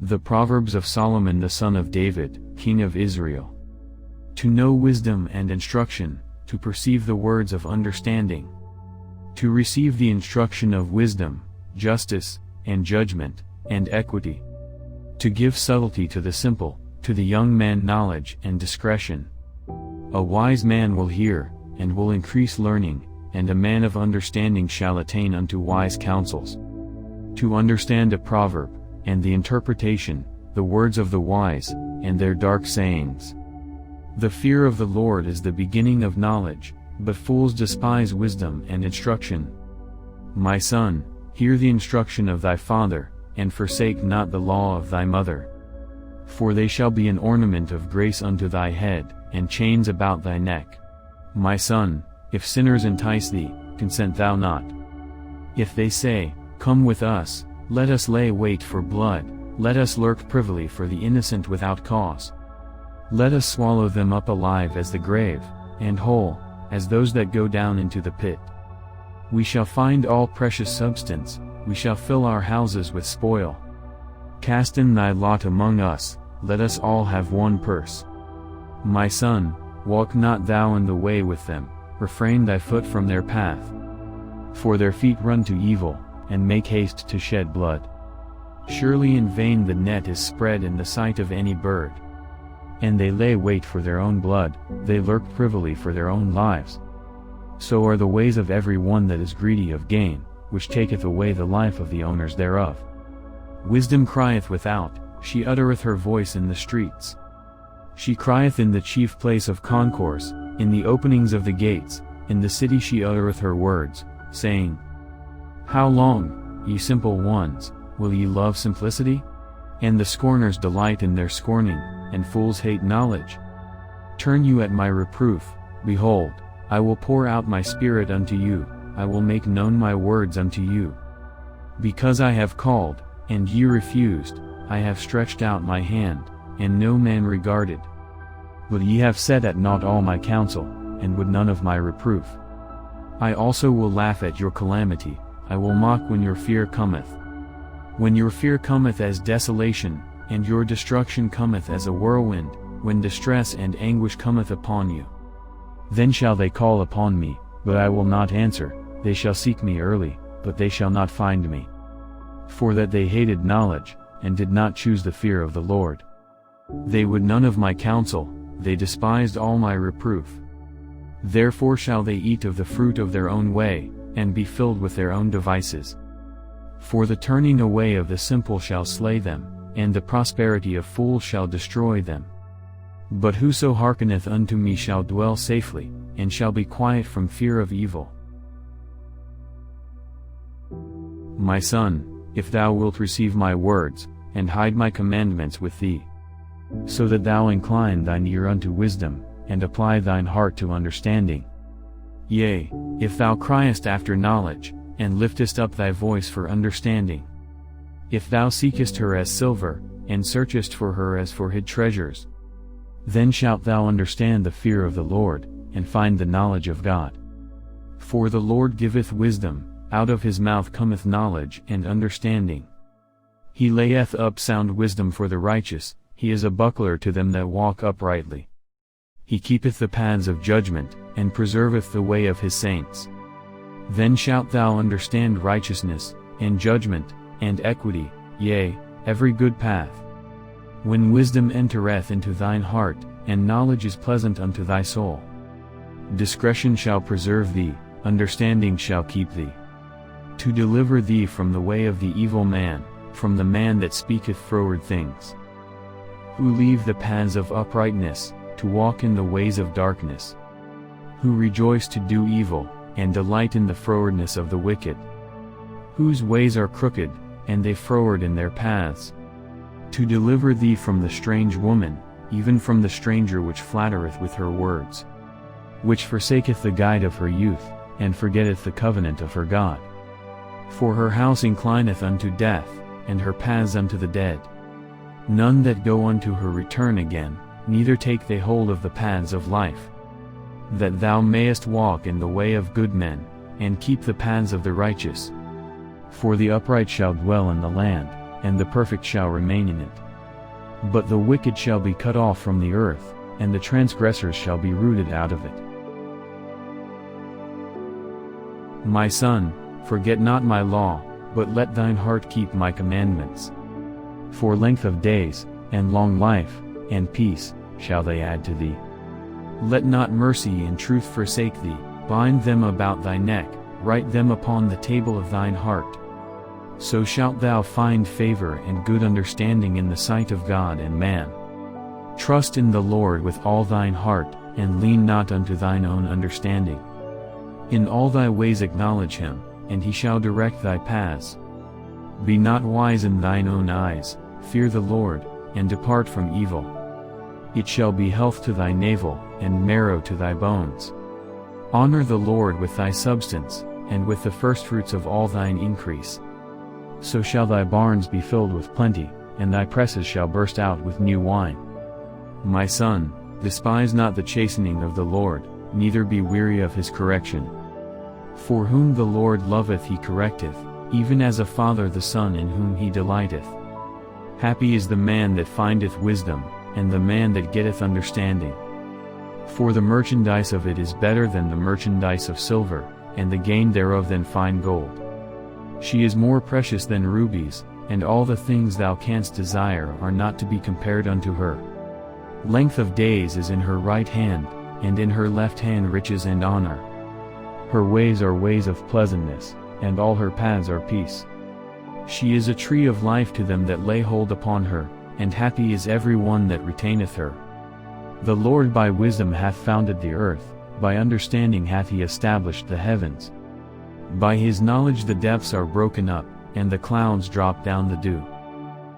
The Proverbs of Solomon the son of David, king of Israel. To know wisdom and instruction, to perceive the words of understanding. To receive the instruction of wisdom, justice, and judgment, and equity. To give subtlety to the simple, to the young man knowledge and discretion. A wise man will hear, and will increase learning, and a man of understanding shall attain unto wise counsels. To understand a proverb, and the interpretation, the words of the wise, and their dark sayings. The fear of the Lord is the beginning of knowledge, but fools despise wisdom and instruction. My son, hear the instruction of thy father, and forsake not the law of thy mother. For they shall be an ornament of grace unto thy head, and chains about thy neck. My son, if sinners entice thee, consent thou not. If they say, Come with us, let us lay wait for blood, let us lurk privily for the innocent without cause. Let us swallow them up alive as the grave, and whole, as those that go down into the pit. We shall find all precious substance, we shall fill our houses with spoil. Cast in thy lot among us, let us all have one purse. My son, walk not thou in the way with them, refrain thy foot from their path. For their feet run to evil, and make haste to shed blood. Surely in vain the net is spread in the sight of any bird. And they lay wait for their own blood, they lurk privily for their own lives. So are the ways of every one that is greedy of gain, which taketh away the life of the owners thereof. Wisdom crieth without, she uttereth her voice in the streets. She crieth in the chief place of concourse, in the openings of the gates, in the city she uttereth her words, saying, How long, ye simple ones, will ye love simplicity? And the scorners delight in their scorning, and fools hate knowledge. Turn you at my reproof, behold, I will pour out my spirit unto you, I will make known my words unto you. Because I have called, and ye refused, I have stretched out my hand, and no man regarded. But ye have set at naught all my counsel, and would none of my reproof. I also will laugh at your calamity, I will mock when your fear cometh. When your fear cometh as desolation, and your destruction cometh as a whirlwind, when distress and anguish cometh upon you. Then shall they call upon me, but I will not answer, they shall seek me early, but they shall not find me. For that they hated knowledge, and did not choose the fear of the Lord. They would none of my counsel, they despised all my reproof. Therefore shall they eat of the fruit of their own way, and be filled with their own devices. For the turning away of the simple shall slay them, and the prosperity of fools shall destroy them. But whoso hearkeneth unto me shall dwell safely, and shall be quiet from fear of evil. My son, if thou wilt receive my words, and hide my commandments with thee, so that thou incline thine ear unto wisdom, and apply thine heart to understanding. Yea, if thou criest after knowledge, and liftest up thy voice for understanding. If thou seekest her as silver, and searchest for her as for hid treasures. Then shalt thou understand the fear of the Lord, and find the knowledge of God. For the Lord giveth wisdom, out of his mouth cometh knowledge and understanding. He layeth up sound wisdom for the righteous, he is a buckler to them that walk uprightly. He keepeth the paths of judgment, and preserveth the way of his saints. Then shalt thou understand righteousness, and judgment, and equity, yea, every good path. When wisdom entereth into thine heart, and knowledge is pleasant unto thy soul. Discretion shall preserve thee, understanding shall keep thee. To deliver thee from the way of the evil man, from the man that speaketh froward things. Who leave the paths of uprightness, to walk in the ways of darkness. Who rejoice to do evil, and delight in the frowardness of the wicked. Whose ways are crooked, and they froward in their paths. To deliver thee from the strange woman, even from the stranger which flattereth with her words. Which forsaketh the guide of her youth, and forgetteth the covenant of her God. For her house inclineth unto death, and her paths unto the dead. None that go unto her return again, neither take they hold of the paths of life. That thou mayest walk in the way of good men, and keep the paths of the righteous. For the upright shall dwell in the land, and the perfect shall remain in it. But the wicked shall be cut off from the earth, and the transgressors shall be rooted out of it. My son, forget not my law, but let thine heart keep my commandments. For length of days, and long life, and peace, shall they add to thee. Let not mercy and truth forsake thee, bind them about thy neck, write them upon the table of thine heart. So shalt thou find favor and good understanding in the sight of God and man. Trust in the Lord with all thine heart, and lean not unto thine own understanding. In all thy ways acknowledge him, and he shall direct thy paths. Be not wise in thine own eyes, fear the Lord, and depart from evil. It shall be health to thy navel, and marrow to thy bones. Honor the Lord with thy substance, and with the firstfruits of all thine increase. So shall thy barns be filled with plenty, and thy presses shall burst out with new wine. My son, despise not the chastening of the Lord, neither be weary of his correction. For whom the Lord loveth he correcteth, even as a father the son in whom he delighteth. Happy is the man that findeth wisdom, and the man that getteth understanding. For the merchandise of it is better than the merchandise of silver, and the gain thereof than fine gold. She is more precious than rubies, and all the things thou canst desire are not to be compared unto her. Length of days is in her right hand, and in her left hand riches and honor. Her ways are ways of pleasantness, and all her paths are peace. She is a tree of life to them that lay hold upon her, and happy is every one that retaineth her. The Lord by wisdom hath founded the earth, by understanding hath he established the heavens. By his knowledge the depths are broken up, and the clouds drop down the dew.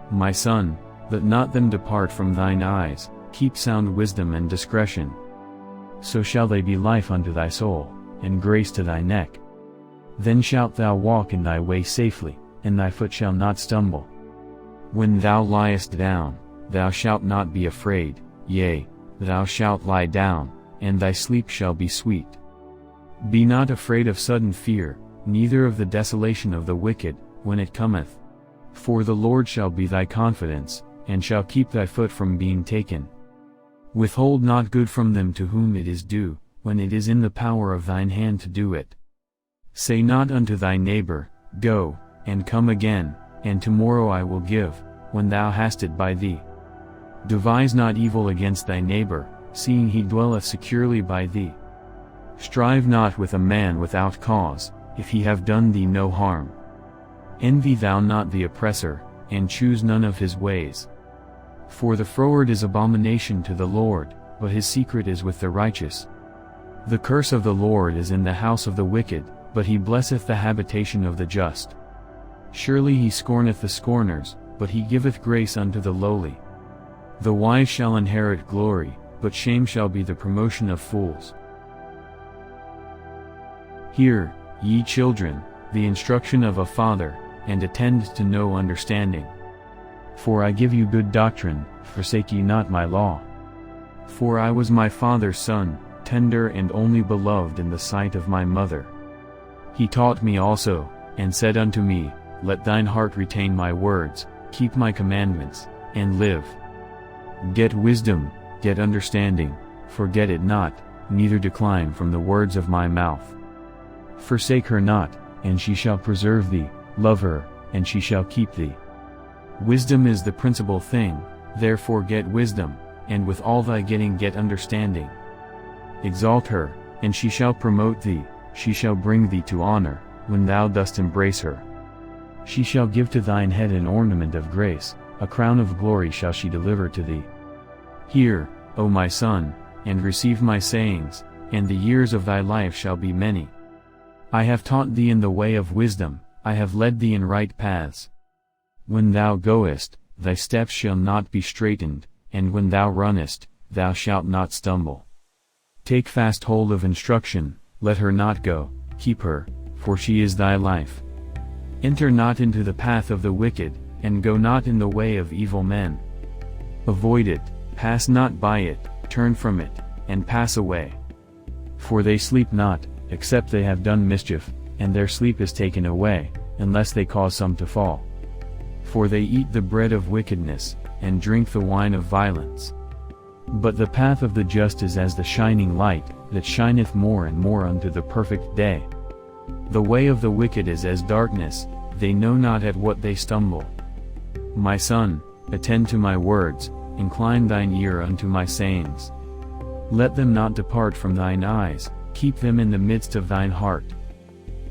My son, let not them depart from thine eyes, keep sound wisdom and discretion. So shall they be life unto thy soul, and grace to thy neck. Then shalt thou walk in thy way safely, and thy foot shall not stumble. When thou liest down, thou shalt not be afraid, yea, thou shalt lie down, and thy sleep shall be sweet. Be not afraid of sudden fear, neither of the desolation of the wicked, when it cometh. For the Lord shall be thy confidence, and shall keep thy foot from being taken. Withhold not good from them to whom it is due, when it is in the power of thine hand to do it. Say not unto thy neighbor, Go, and come again, and tomorrow I will give, when thou hast it by thee. Devise not evil against thy neighbor, seeing he dwelleth securely by thee. Strive not with a man without cause, if he have done thee no harm. Envy thou not the oppressor, and choose none of his ways. For the froward is abomination to the Lord, but his secret is with the righteous. The curse of the Lord is in the house of the wicked, but he blesseth the habitation of the just. Surely he scorneth the scorners, but he giveth grace unto the lowly. The wise shall inherit glory, but shame shall be the promotion of fools. Hear, ye children, the instruction of a father, and attend to know understanding. For I give you good doctrine, forsake ye not my law. For I was my father's son, tender and only beloved in the sight of my mother. He taught me also, and said unto me, Let thine heart retain my words, keep my commandments, and live. Get wisdom, get understanding, forget it not, neither decline from the words of my mouth. Forsake her not, and she shall preserve thee, love her, and she shall keep thee. Wisdom is the principal thing, therefore get wisdom, and with all thy getting get understanding. Exalt her, and she shall promote thee, she shall bring thee to honor, when thou dost embrace her. She shall give to thine head an ornament of grace, a crown of glory shall she deliver to thee. Hear, O my son, and receive my sayings, and the years of thy life shall be many. I have taught thee in the way of wisdom, I have led thee in right paths. When thou goest, thy steps shall not be straitened, and when thou runnest, thou shalt not stumble. Take fast hold of instruction, let her not go, keep her, for she is thy life. Enter not into the path of the wicked, and go not in the way of evil men. Avoid it, pass not by it, turn from it, and pass away. For they sleep not, except they have done mischief, and their sleep is taken away, unless they cause some to fall. for they eat the bread of wickedness, and drink the wine of violence. But the path of the just is as the shining light, that shineth more and more unto the perfect day. The way of the wicked is as darkness, they know not at what they stumble. My son, attend to my words, incline thine ear unto my sayings. Let them not depart from thine eyes, keep them in the midst of thine heart.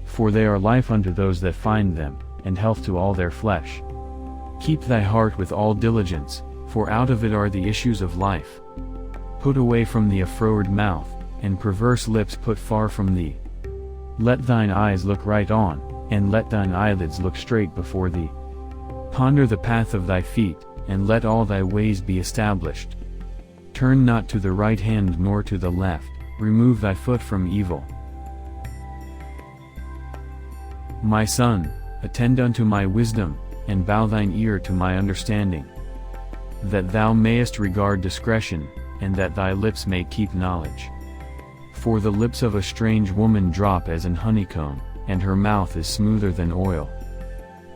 For they are life unto those that find them, and health to all their flesh. Keep thy heart with all diligence, for out of it are the issues of life. Put away from thee a froward mouth, and perverse lips put far from thee. Let thine eyes look right on, and let thine eyelids look straight before thee. Ponder the path of thy feet, and let all thy ways be established. Turn not to the right hand nor to the left, remove thy foot from evil. My son, attend unto my wisdom, and bow thine ear to my understanding. That thou mayest regard discretion, and that thy lips may keep knowledge. For the lips of a strange woman drop as an honeycomb, and her mouth is smoother than oil.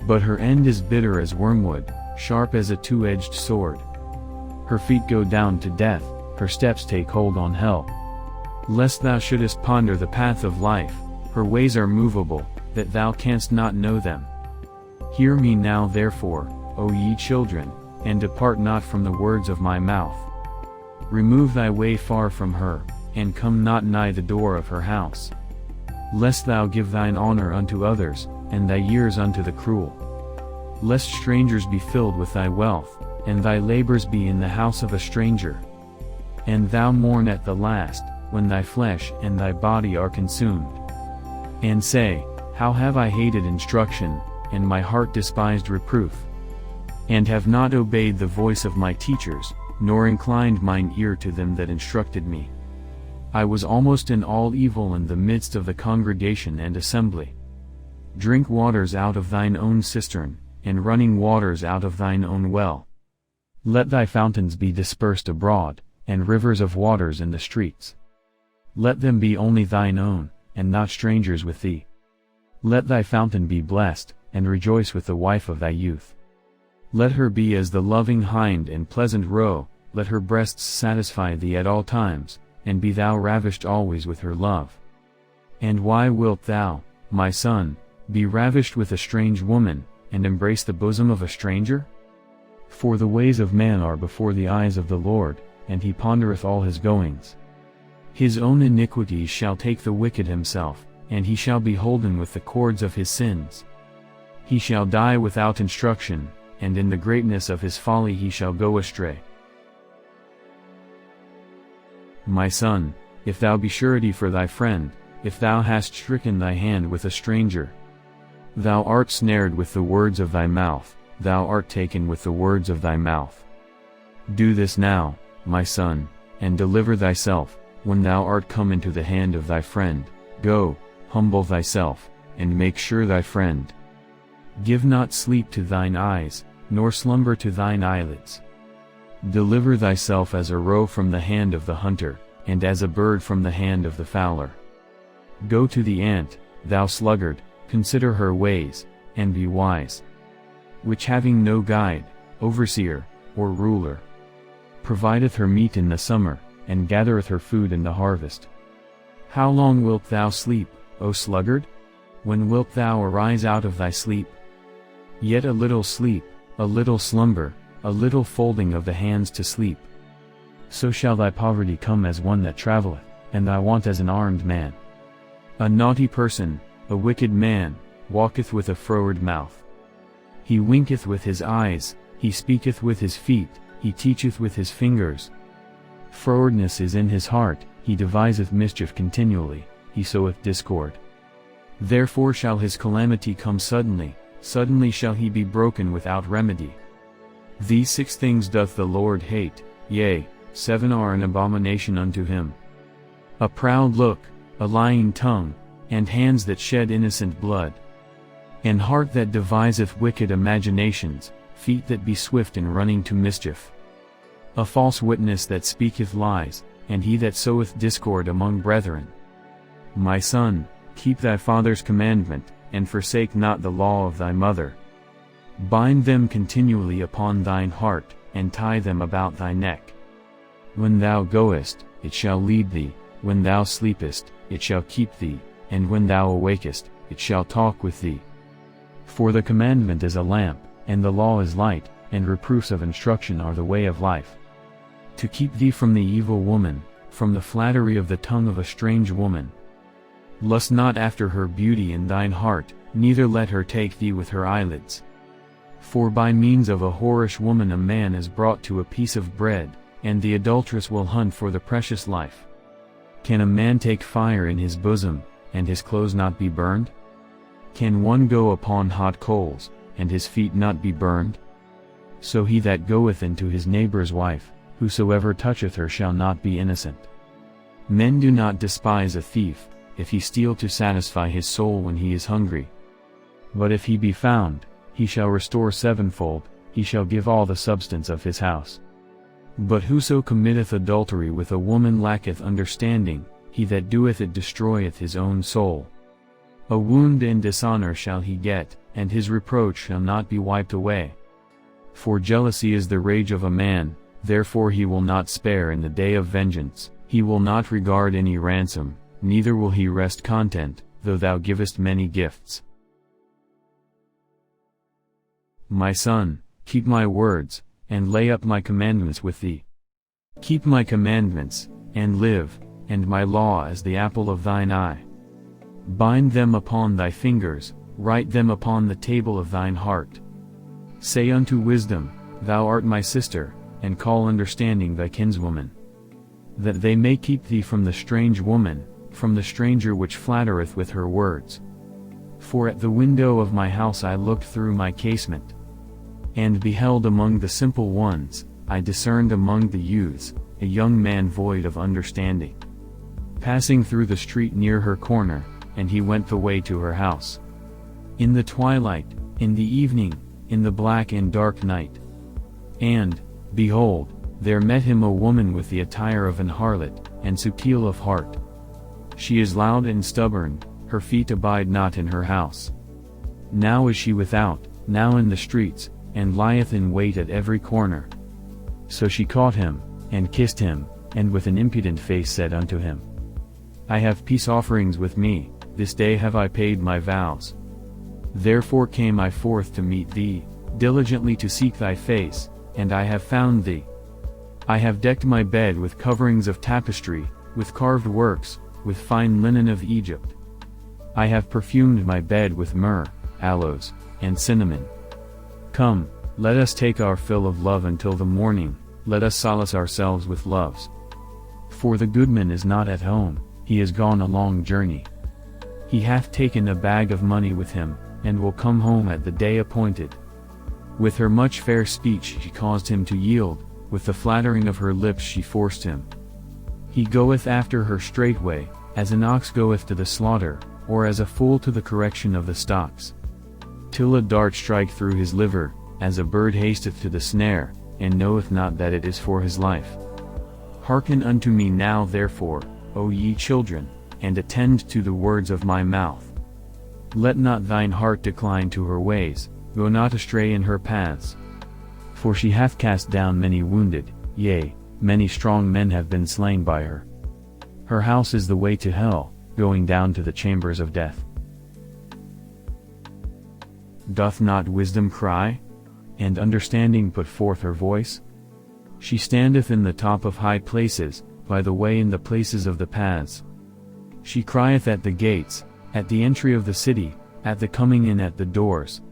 But her end is bitter as wormwood, sharp as a two-edged sword. Her feet go down to death, her steps take hold on hell. Lest thou shouldest ponder the path of life, her ways are movable, that thou canst not know them. Hear me now therefore, O ye children, and depart not from the words of my mouth. Remove thy way far from her, and come not nigh the door of her house. Lest thou give thine honor unto others, and thy years unto the cruel. Lest strangers be filled with thy wealth, and thy labors be in the house of a stranger. And thou mourn at the last, when thy flesh and thy body are consumed. And say, How have I hated instruction, and my heart despised reproof? And have not obeyed the voice of my teachers, nor inclined mine ear to them that instructed me. I was almost in all evil in the midst of the congregation and assembly. Drink waters out of thine own cistern, and running waters out of thine own well. Let thy fountains be dispersed abroad, and rivers of waters in the streets. Let them be only thine own, and not strangers with thee. Let thy fountain be blessed, and rejoice with the wife of thy youth. Let her be as the loving hind and pleasant roe, let her breasts satisfy thee at all times, and be thou ravished always with her love. And why wilt thou, my son, be ravished with a strange woman, and embrace the bosom of a stranger? For the ways of man are before the eyes of the Lord, and he pondereth all his goings. His own iniquities shall take the wicked himself, and he shall be holden with the cords of his sins. He shall die without instruction, and in the greatness of his folly he shall go astray. My son, if thou be surety for thy friend, if thou hast stricken thy hand with a stranger, thou art snared with the words of thy mouth, thou art taken with the words of thy mouth. Do this now, my son, and deliver thyself, when thou art come into the hand of thy friend. Go, humble thyself, and make sure thy friend. Give not sleep to thine eyes, nor slumber to thine eyelids. Deliver thyself as a roe from the hand of the hunter, and as a bird from the hand of the fowler. Go to the ant, thou sluggard, consider her ways, and be wise. Which having no guide, overseer, or ruler, provideth her meat in the summer, and gathereth her food in the harvest. How long wilt thou sleep, O sluggard? When wilt thou arise out of thy sleep? Yet a little sleep, a little slumber, a little folding of the hands to sleep. So shall thy poverty come as one that travelleth, and thy want as an armed man. A naughty person, a wicked man, walketh with a froward mouth. He winketh with his eyes, he speaketh with his feet, he teacheth with his fingers. Frowardness is in his heart, he deviseth mischief continually, he soweth discord. Therefore shall his calamity come suddenly, suddenly shall he be broken without remedy. These 6 things doth the Lord hate, yea, 7 are an abomination unto him: a proud look, a lying tongue, and hands that shed innocent blood, an heart that deviseth wicked imaginations, feet that be swift in running to mischief, a false witness that speaketh lies, and he that soweth discord among brethren. My son, keep thy father's commandment, and forsake not the law of thy mother. Bind them continually upon thine heart, and tie them about thy neck. When thou goest, it shall lead thee, when thou sleepest, it shall keep thee, and when thou awakest, it shall talk with thee. For the commandment is a lamp, and the law is light, and reproofs of instruction are the way of life. To keep thee from the evil woman, from the flattery of the tongue of a strange woman. Lust not after her beauty in thine heart, neither let her take thee with her eyelids. For by means of a whorish woman a man is brought to a piece of bread, and the adulteress will hunt for the precious life. Can a man take fire in his bosom, and his clothes not be burned? Can one go upon hot coals, and his feet not be burned? So he that goeth into his neighbor's wife, whosoever toucheth her shall not be innocent. Men do not despise a thief, if he steal to satisfy his soul when he is hungry. But if he be found, he shall restore sevenfold, he shall give all the substance of his house. But whoso committeth adultery with a woman lacketh understanding, he that doeth it destroyeth his own soul. A wound and dishonor shall he get, and his reproach shall not be wiped away. For jealousy is the rage of a man, therefore he will not spare in the day of vengeance, he will not regard any ransom, neither will he rest content, though thou givest many gifts. My son, keep my words, and lay up my commandments with thee. Keep my commandments, and live, and my law as the apple of thine eye. Bind them upon thy fingers, write them upon the table of thine heart. Say unto wisdom, Thou art my sister, and call understanding thy kinswoman. That they may keep thee from the strange woman, from the stranger which flattereth with her words. For at the window of my house I looked through my casement, and beheld among the simple ones, I discerned among the youths, a young man void of understanding. Passing through the street near her corner, and he went the way to her house. In the twilight, in the evening, in the black and dark night. And, behold, there met him a woman with the attire of an harlot, and subtle of heart. She is loud and stubborn, her feet abide not in her house. Now is she without, now in the streets, and lieth in wait at every corner. So she caught him, and kissed him, and with an impudent face said unto him, I have peace offerings with me, this day have I paid my vows. Therefore came I forth to meet thee, diligently to seek thy face, and I have found thee. I have decked my bed with coverings of tapestry, with carved works, with fine linen of Egypt. I have perfumed my bed with myrrh, aloes, and cinnamon. Come, let us take our fill of love until the morning, let us solace ourselves with loves. For the goodman is not at home, he is gone a long journey. He hath taken a bag of money with him, and will come home at the day appointed. With her much fair speech she caused him to yield, with the flattering of her lips she forced him. He goeth after her straightway, as an ox goeth to the slaughter, or as a fool to the correction of the stocks. Till a dart strike through his liver, as a bird hasteth to the snare, and knoweth not that it is for his life. Hearken unto me now therefore, O ye children, and attend to the words of my mouth. Let not thine heart decline to her ways, go not astray in her paths. For she hath cast down many wounded, yea, many strong men have been slain by her. Her house is the way to hell, going down to the chambers of death. Doth not wisdom cry? And understanding put forth her voice? She standeth in the top of high places, by the way in the places of the paths. She crieth at the gates, at the entry of the city, at the coming in at the doors.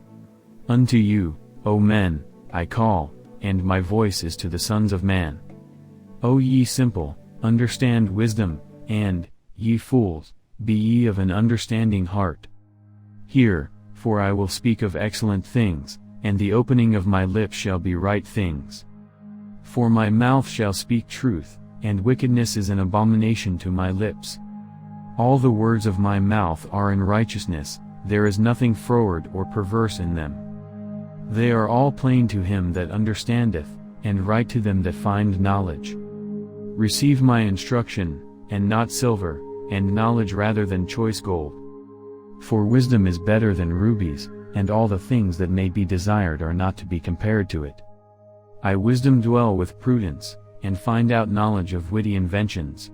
Unto you, O men, I call, and my voice is to the sons of man. O ye simple, understand wisdom, and, ye fools, be ye of an understanding heart. Hear, for I will speak of excellent things, and the opening of my lips shall be right things. For my mouth shall speak truth, and wickedness is an abomination to my lips. All the words of my mouth are in righteousness, there is nothing froward or perverse in them. They are all plain to him that understandeth, and right to them that find knowledge. Receive my instruction, and not silver, and knowledge rather than choice gold. For wisdom is better than rubies, and all the things that may be desired are not to be compared to it. I wisdom dwell with prudence, and find out knowledge of witty inventions.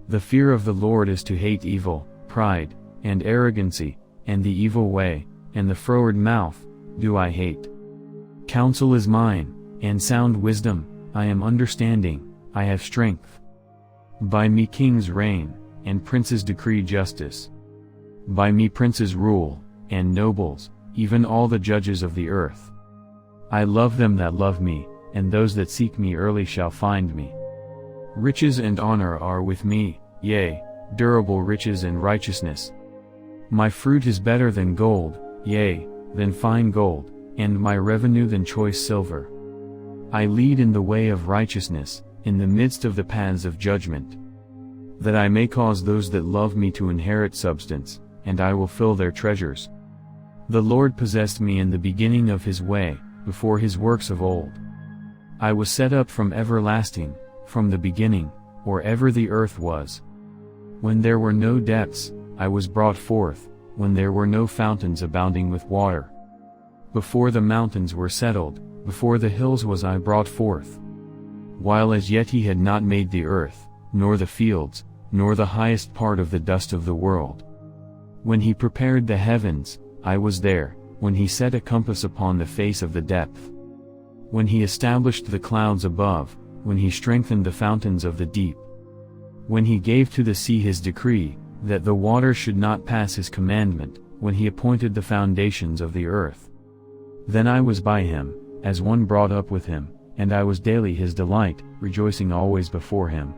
The fear of the Lord is to hate evil, pride, and arrogancy, and the evil way, and the froward mouth, do I hate. Counsel is mine, and sound wisdom, I am understanding, I have strength. By me kings reign, and princes decree justice. By me princes rule, and nobles, even all the judges of the earth. I love them that love me, and those that seek me early shall find me. Riches and honor are with me, yea, durable riches and righteousness. My fruit is better than gold, yea, than fine gold, and my revenue than choice silver. I lead in the way of righteousness, in the midst of the paths of judgment. That I may cause those that love me to inherit substance, and I will fill their treasures. The Lord possessed me in the beginning of his way, before his works of old. I was set up from everlasting, from the beginning, or ever the earth was. When there were no depths, I was brought forth, when there were no fountains abounding with water. Before the mountains were settled, before the hills was I brought forth. While as yet he had not made the earth, nor the fields, nor the highest part of the dust of the world. When he prepared the heavens, I was there, when he set a compass upon the face of the depth. When he established the clouds above, when he strengthened the fountains of the deep. When he gave to the sea his decree, that the water should not pass his commandment, when he appointed the foundations of the earth. Then I was by him, as one brought up with him, and I was daily his delight, rejoicing always before him.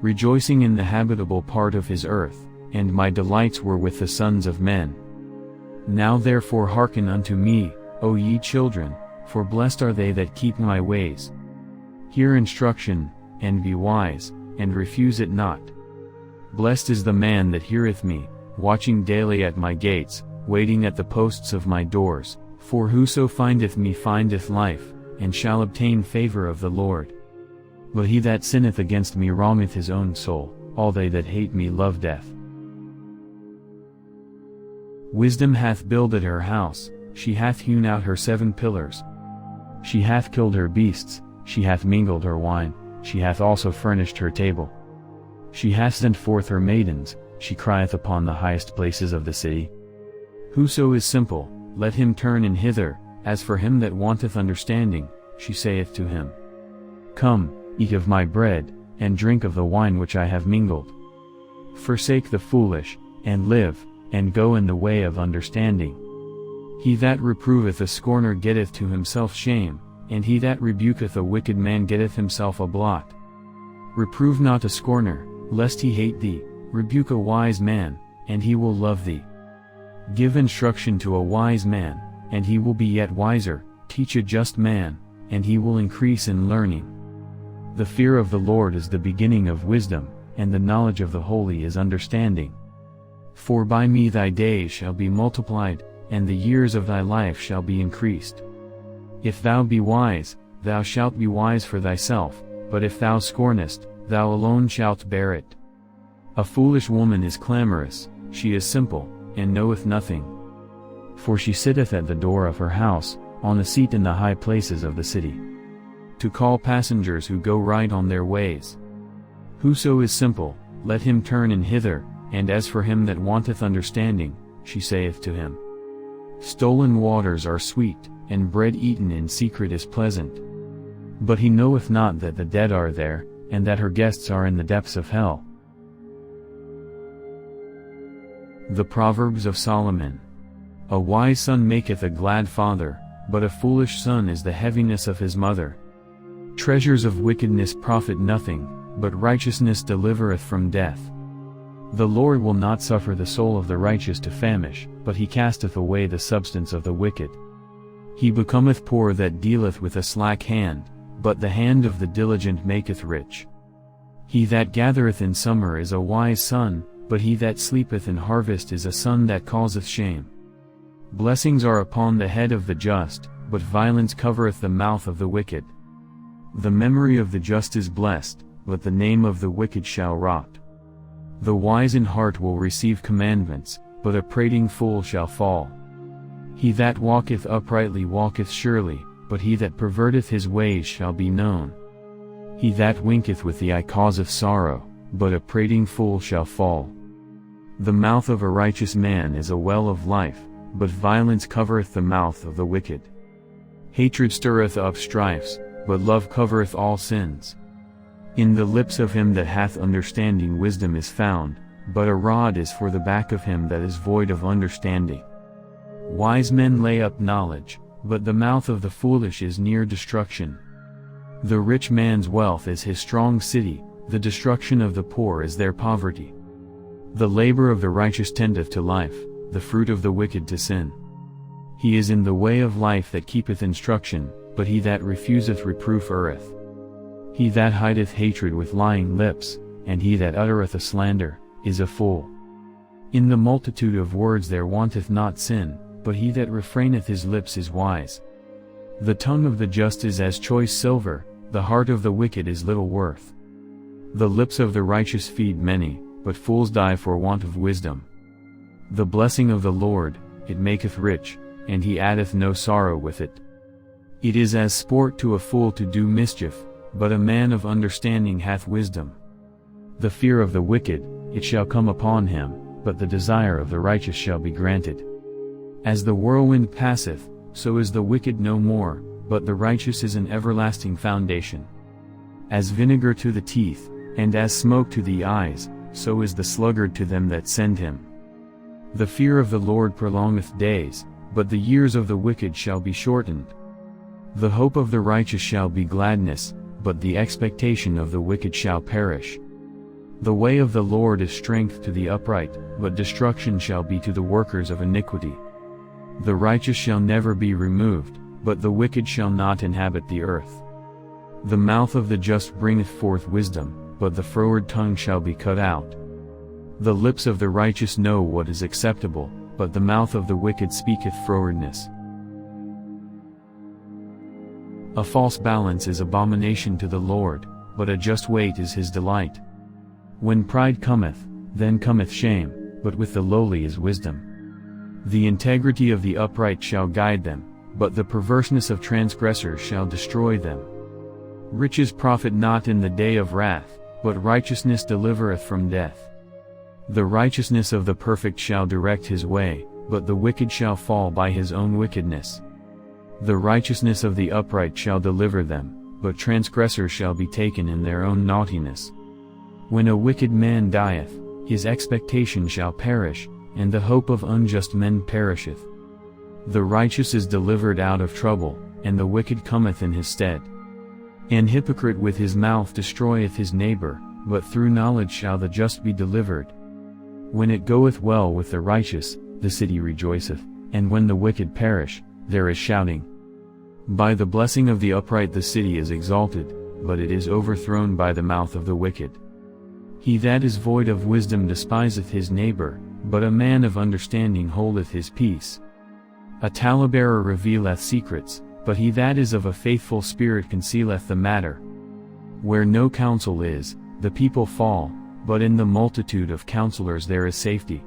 Rejoicing in the habitable part of his earth, and my delights were with the sons of men. Now therefore hearken unto me, O ye children, for blessed are they that keep my ways. Hear instruction, and be wise, and refuse it not. Blessed is the man that heareth me, watching daily at my gates, waiting at the posts of my doors, for whoso findeth me findeth life, and shall obtain favor of the Lord. But he that sinneth against me wrongeth his own soul, all they that hate me love death. Wisdom hath builded her house, she hath hewn out her 7 pillars. She hath killed her beasts, she hath mingled her wine, she hath also furnished her table. She hath sent forth her maidens, she crieth upon the highest places of the city. Whoso is simple, let him turn in hither, as for him that wanteth understanding, she saith to him. Come, eat of my bread, and drink of the wine which I have mingled. Forsake the foolish, and live, and go in the way of understanding. He that reproveth a scorner getteth to himself shame, and he that rebuketh a wicked man getteth himself a blot. Reprove not a scorner, lest he hate thee, rebuke a wise man, and he will love thee. Give instruction to a wise man, and he will be yet wiser, teach a just man, and he will increase in learning. The fear of the Lord is the beginning of wisdom, and the knowledge of the holy is understanding. For by me thy days shall be multiplied, and the years of thy life shall be increased. If thou be wise, thou shalt be wise for thyself, but if thou scornest, thou alone shalt bear it. A foolish woman is clamorous, she is simple, and knoweth nothing. For she sitteth at the door of her house, on a seat in the high places of the city, to call passengers who go right on their ways. Whoso is simple, let him turn in hither, and as for him that wanteth understanding, she saith to him. Stolen waters are sweet, and bread eaten in secret is pleasant. But he knoweth not that the dead are there, and that her guests are in the depths of hell. The Proverbs of Solomon. A wise son maketh a glad father, but a foolish son is the heaviness of his mother. Treasures of wickedness profit nothing, but righteousness delivereth from death. The Lord will not suffer the soul of the righteous to famish, but he casteth away the substance of the wicked. He becometh poor that dealeth with a slack hand, but the hand of the diligent maketh rich. He that gathereth in summer is a wise son, but he that sleepeth in harvest is a son that causeth shame. Blessings are upon the head of the just, but violence covereth the mouth of the wicked. The memory of the just is blessed, but the name of the wicked shall rot. The wise in heart will receive commandments, but a prating fool shall fall. He that walketh uprightly walketh surely, but he that perverteth his ways shall be known. He that winketh with the eye causeth sorrow, but a prating fool shall fall. The mouth of a righteous man is a well of life, but violence covereth the mouth of the wicked. Hatred stirreth up strifes, but love covereth all sins. In the lips of him that hath understanding wisdom is found, but a rod is for the back of him that is void of understanding. Wise men lay up knowledge, but the mouth of the foolish is near destruction. The rich man's wealth is his strong city, the destruction of the poor is their poverty. The labor of the righteous tendeth to life, the fruit of the wicked to sin. He is in the way of life that keepeth instruction, but he that refuseth reproof erreth. He that hideth hatred with lying lips, and he that uttereth a slander, is a fool. In the multitude of words there wanteth not sin, but he that refraineth his lips is wise. The tongue of the just is as choice silver, the heart of the wicked is little worth. The lips of the righteous feed many, but fools die for want of wisdom. The blessing of the Lord, it maketh rich, and he addeth no sorrow with it. It is as sport to a fool to do mischief, but a man of understanding hath wisdom. The fear of the wicked, it shall come upon him, but the desire of the righteous shall be granted. As the whirlwind passeth, so is the wicked no more, but the righteous is an everlasting foundation. As vinegar to the teeth, and as smoke to the eyes, so is the sluggard to them that send him. The fear of the Lord prolongeth days, but the years of the wicked shall be shortened. The hope of the righteous shall be gladness, but the expectation of the wicked shall perish. The way of the Lord is strength to the upright, but destruction shall be to the workers of iniquity. The righteous shall never be removed, but the wicked shall not inhabit the earth. The mouth of the just bringeth forth wisdom, but the froward tongue shall be cut out. The lips of the righteous know what is acceptable, but the mouth of the wicked speaketh frowardness. A false balance is abomination to the Lord, but a just weight is his delight. When pride cometh, then cometh shame, but with the lowly is wisdom. The integrity of the upright shall guide them, but the perverseness of transgressors shall destroy them. Riches profit not in the day of wrath, but righteousness delivereth from death. The righteousness of the perfect shall direct his way, but the wicked shall fall by his own wickedness. The righteousness of the upright shall deliver them, but transgressors shall be taken in their own naughtiness. When a wicked man dieth, his expectation shall perish, and the hope of unjust men perisheth. The righteous is delivered out of trouble, and the wicked cometh in his stead. An hypocrite with his mouth destroyeth his neighbor, but through knowledge shall the just be delivered. When it goeth well with the righteous, the city rejoiceth, and when the wicked perish, there is shouting. By the blessing of the upright the city is exalted, but it is overthrown by the mouth of the wicked. He that is void of wisdom despiseth his neighbor, but a man of understanding holdeth his peace. A talebearer revealeth secrets, but he that is of a faithful spirit concealeth the matter. Where no counsel is, the people fall, but in the multitude of counselors there is safety.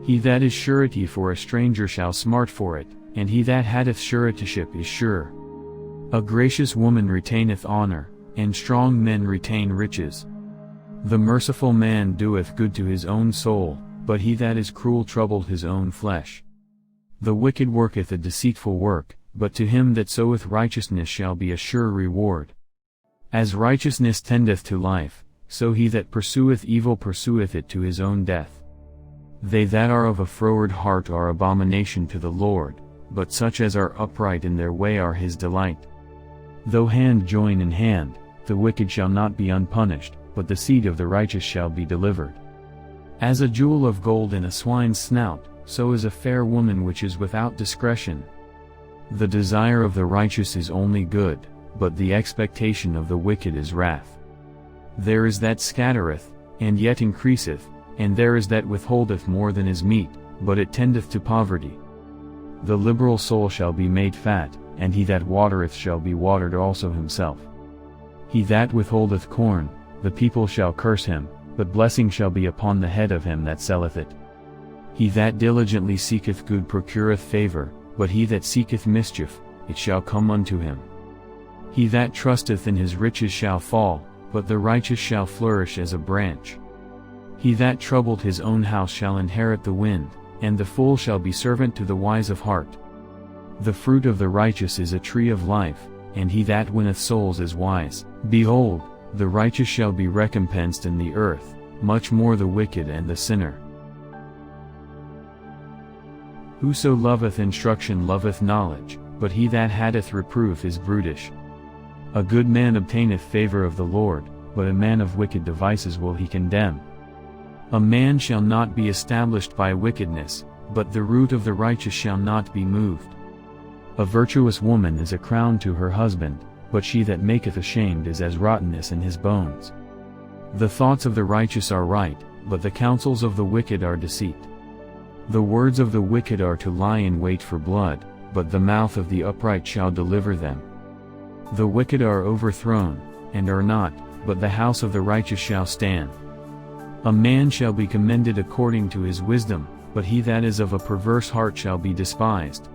He that is surety for a stranger shall smart for it, and he that hath suretyship is sure. A gracious woman retaineth honor, and strong men retain riches. The merciful man doeth good to his own soul, but he that is cruel troubleth his own flesh. The wicked worketh a deceitful work, but to him that soweth righteousness shall be a sure reward. As righteousness tendeth to life, so he that pursueth evil pursueth it to his own death. They that are of a froward heart are abomination to the Lord, but such as are upright in their way are his delight. Though hand join in hand, the wicked shall not be unpunished, but the seed of the righteous shall be delivered. As a jewel of gold in a swine's snout, so is a fair woman which is without discretion. The desire of the righteous is only good, but the expectation of the wicked is wrath. There is that scattereth, and yet increaseth, and there is that withholdeth more than is meet, but it tendeth to poverty. The liberal soul shall be made fat, and he that watereth shall be watered also himself. He that withholdeth corn, the people shall curse him, but blessing shall be upon the head of him that selleth it. He that diligently seeketh good procureth favor, but he that seeketh mischief, it shall come unto him. He that trusteth in his riches shall fall, but the righteous shall flourish as a branch. He that troubled his own house shall inherit the wind, and the fool shall be servant to the wise of heart. The fruit of the righteous is a tree of life, and he that winneth souls is wise. Behold, the righteous shall be recompensed in the earth, much more the wicked and the sinner. Whoso loveth instruction loveth knowledge, but he that hateth reproof is brutish. A good man obtaineth favor of the Lord, but a man of wicked devices will he condemn. A man shall not be established by wickedness, but the root of the righteous shall not be moved. A virtuous woman is a crown to her husband, but she that maketh ashamed is as rottenness in his bones. The thoughts of the righteous are right, but the counsels of the wicked are deceit. The words of the wicked are to lie in wait for blood, but the mouth of the upright shall deliver them. The wicked are overthrown, and are not, but the house of the righteous shall stand. A man shall be commended according to his wisdom, but he that is of a perverse heart shall be despised.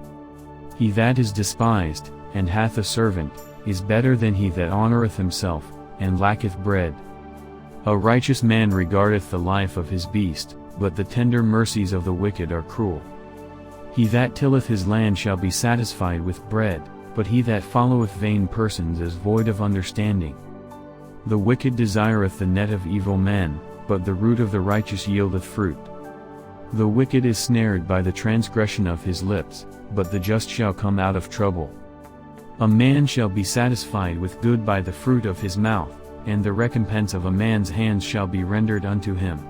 He that is despised, and hath a servant, is better than he that honoureth himself, and lacketh bread. A righteous man regardeth the life of his beast, but the tender mercies of the wicked are cruel. He that tilleth his land shall be satisfied with bread, but he that followeth vain persons is void of understanding. The wicked desireth the net of evil men, but the root of the righteous yieldeth fruit. The wicked is snared by the transgression of his lips, but the just shall come out of trouble. A man shall be satisfied with good by the fruit of his mouth, and the recompense of a man's hands shall be rendered unto him.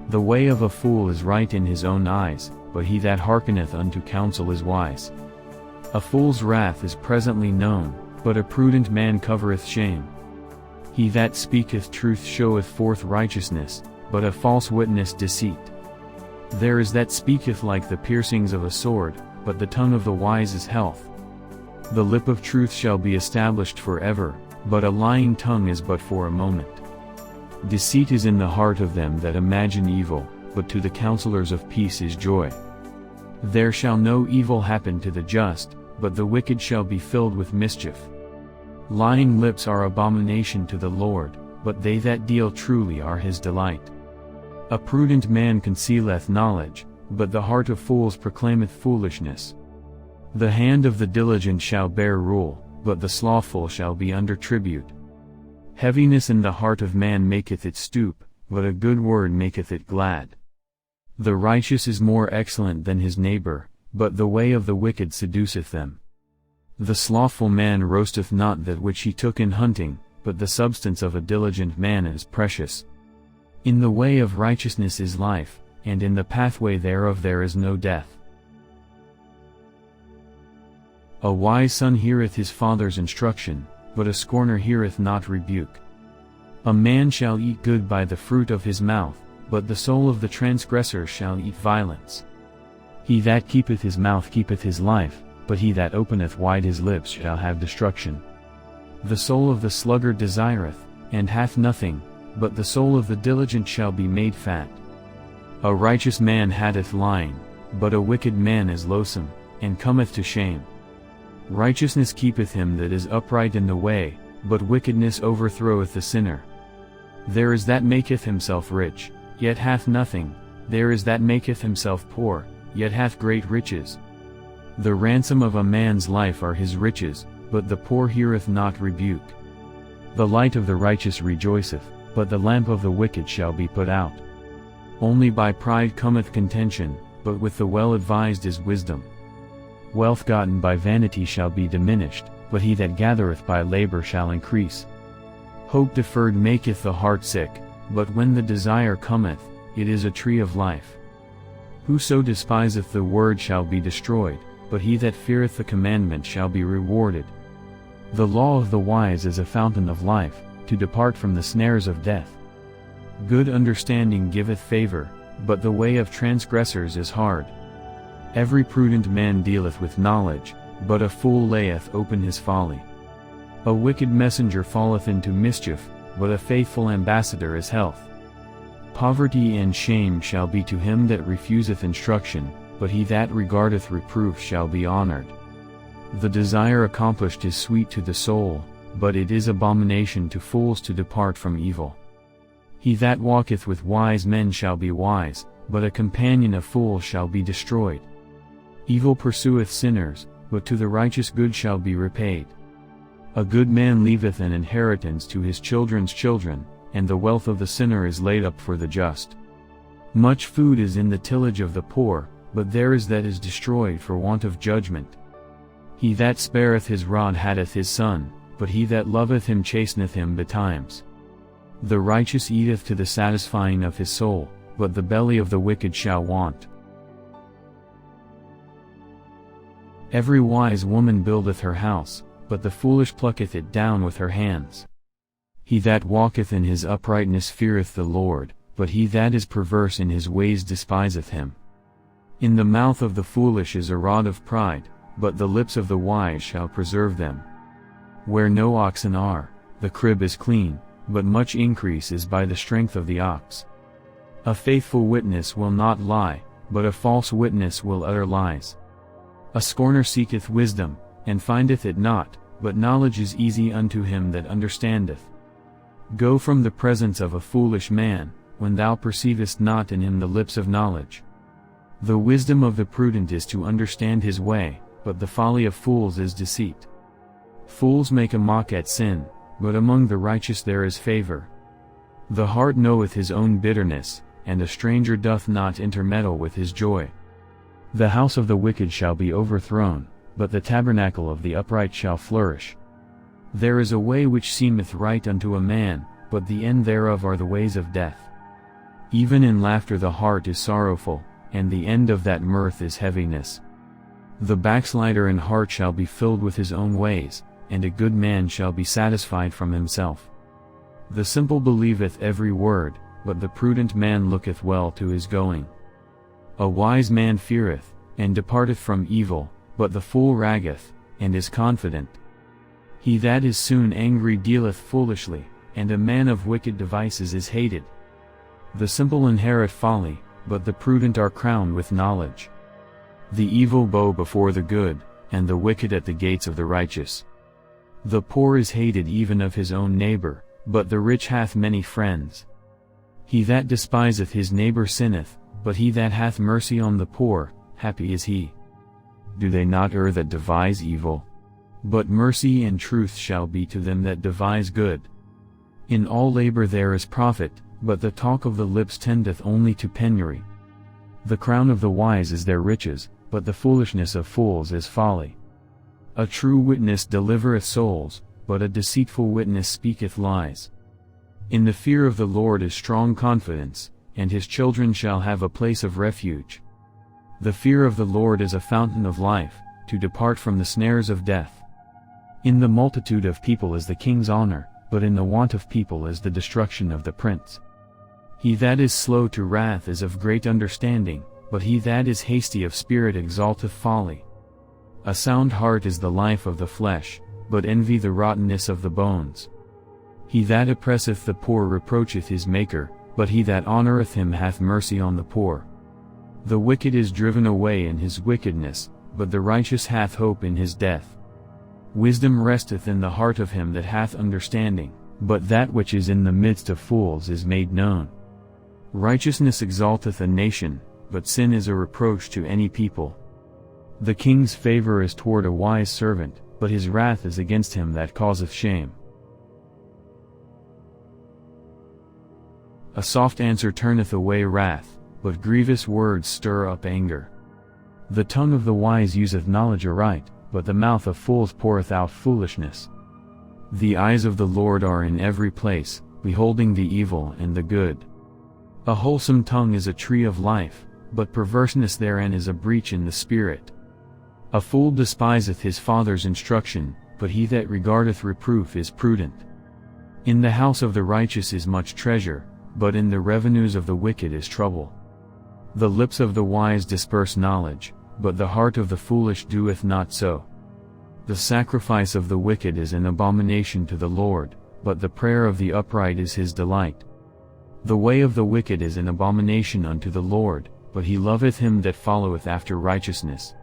The way of a fool is right in his own eyes, but he that hearkeneth unto counsel is wise. A fool's wrath is presently known, but a prudent man covereth shame. He that speaketh truth showeth forth righteousness, but a false witness deceit. There is that speaketh like the piercings of a sword, but the tongue of the wise is health. The lip of truth shall be established forever, but a lying tongue is but for a moment. Deceit is in the heart of them that imagine evil, but to the counselors of peace is joy. There shall no evil happen to the just, but the wicked shall be filled with mischief. Lying lips are abomination to the Lord, but they that deal truly are his delight. A prudent man concealeth knowledge, but the heart of fools proclaimeth foolishness. The hand of the diligent shall bear rule, but the slothful shall be under tribute. Heaviness in the heart of man maketh it stoop, but a good word maketh it glad. The righteous is more excellent than his neighbor, but the way of the wicked seduceth them. The slothful man roasteth not that which he took in hunting, but the substance of a diligent man is precious. In the way of righteousness is life, and in the pathway thereof there is no death. A wise son heareth his father's instruction, but a scorner heareth not rebuke. A man shall eat good by the fruit of his mouth, but the soul of the transgressor shall eat violence. He that keepeth his mouth keepeth his life, but he that openeth wide his lips shall have destruction. The soul of the sluggard desireth, and hath nothing, but the soul of the diligent shall be made fat. A righteous man hateth lying, but a wicked man is loathsome, and cometh to shame. Righteousness keepeth him that is upright in the way, but wickedness overthroweth the sinner. There is that maketh himself rich, yet hath nothing, there is that maketh himself poor, yet hath great riches. The ransom of a man's life are his riches, but the poor heareth not rebuke. The light of the righteous rejoiceth, but the lamp of the wicked shall be put out. Only by pride cometh contention, but with the well-advised is wisdom. Wealth gotten by vanity shall be diminished, but he that gathereth by labor shall increase. Hope deferred maketh the heart sick, but when the desire cometh, it is a tree of life. Whoso despiseth the word shall be destroyed, but he that feareth the commandment shall be rewarded. The law of the wise is a fountain of life, to depart from the snares of death. Good understanding giveth favor, but the way of transgressors is hard. Every prudent man dealeth with knowledge, but a fool layeth open his folly. A wicked messenger falleth into mischief, but a faithful ambassador is health. Poverty and shame shall be to him that refuseth instruction, but he that regardeth reproof shall be honored. The desire accomplished is sweet to the soul, but it is abomination to fools to depart from evil. He that walketh with wise men shall be wise, but a companion of fools shall be destroyed. Evil pursueth sinners, but to the righteous good shall be repaid. A good man leaveth an inheritance to his children's children, and the wealth of the sinner is laid up for the just. Much food is in the tillage of the poor, but there is that is destroyed for want of judgment. He that spareth his rod hateth his son, but he that loveth him chasteneth him betimes. The righteous eateth to the satisfying of his soul, but the belly of the wicked shall want. Every wise woman buildeth her house, but the foolish plucketh it down with her hands. He that walketh in his uprightness feareth the Lord, but he that is perverse in his ways despiseth him. In the mouth of the foolish is a rod of pride, but the lips of the wise shall preserve them. Where no oxen are, the crib is clean, but much increase is by the strength of the ox. A faithful witness will not lie, but a false witness will utter lies. A scorner seeketh wisdom, and findeth it not, but knowledge is easy unto him that understandeth. Go from the presence of a foolish man, when thou perceivest not in him the lips of knowledge. The wisdom of the prudent is to understand his way, but the folly of fools is deceit. Fools make a mock at sin, but among the righteous there is favor. The heart knoweth his own bitterness, and a stranger doth not intermeddle with his joy. The house of the wicked shall be overthrown, but the tabernacle of the upright shall flourish. There is a way which seemeth right unto a man, but the end thereof are the ways of death. Even in laughter the heart is sorrowful, and the end of that mirth is heaviness. The backslider in heart shall be filled with his own ways, and a good man shall be satisfied from himself. The simple believeth every word, but the prudent man looketh well to his going. A wise man feareth, and departeth from evil, but the fool raggeth, and is confident. He that is soon angry dealeth foolishly, and a man of wicked devices is hated. The simple inherit folly, but the prudent are crowned with knowledge. The evil bow before the good, and the wicked at the gates of the righteous. The poor is hated even of his own neighbor, but the rich hath many friends. He that despiseth his neighbor sinneth, but he that hath mercy on the poor, happy is he. Do they not err that devise evil? But mercy and truth shall be to them that devise good. In all labor there is profit, but the talk of the lips tendeth only to penury. The crown of the wise is their riches, but the foolishness of fools is folly. A true witness delivereth souls, but a deceitful witness speaketh lies. In the fear of the Lord is strong confidence, and his children shall have a place of refuge. The fear of the Lord is a fountain of life, to depart from the snares of death. In the multitude of people is the king's honor, but in the want of people is the destruction of the prince. He that is slow to wrath is of great understanding, but he that is hasty of spirit exalteth folly. A sound heart is the life of the flesh, but envy the rottenness of the bones. He that oppresseth the poor reproacheth his Maker, but he that honoureth him hath mercy on the poor. The wicked is driven away in his wickedness, but the righteous hath hope in his death. Wisdom resteth in the heart of him that hath understanding, but that which is in the midst of fools is made known. Righteousness exalteth a nation, but sin is a reproach to any people. The king's favor is toward a wise servant, but his wrath is against him that causeth shame. A soft answer turneth away wrath, but grievous words stir up anger. The tongue of the wise useth knowledge aright, but the mouth of fools poureth out foolishness. The eyes of the Lord are in every place, beholding the evil and the good. A wholesome tongue is a tree of life, but perverseness therein is a breach in the spirit. A fool despiseth his father's instruction, but he that regardeth reproof is prudent. In the house of the righteous is much treasure, but in the revenues of the wicked is trouble. The lips of the wise disperse knowledge, but the heart of the foolish doeth not so. The sacrifice of the wicked is an abomination to the Lord, but the prayer of the upright is his delight. The way of the wicked is an abomination unto the Lord, but he loveth him that followeth after righteousness.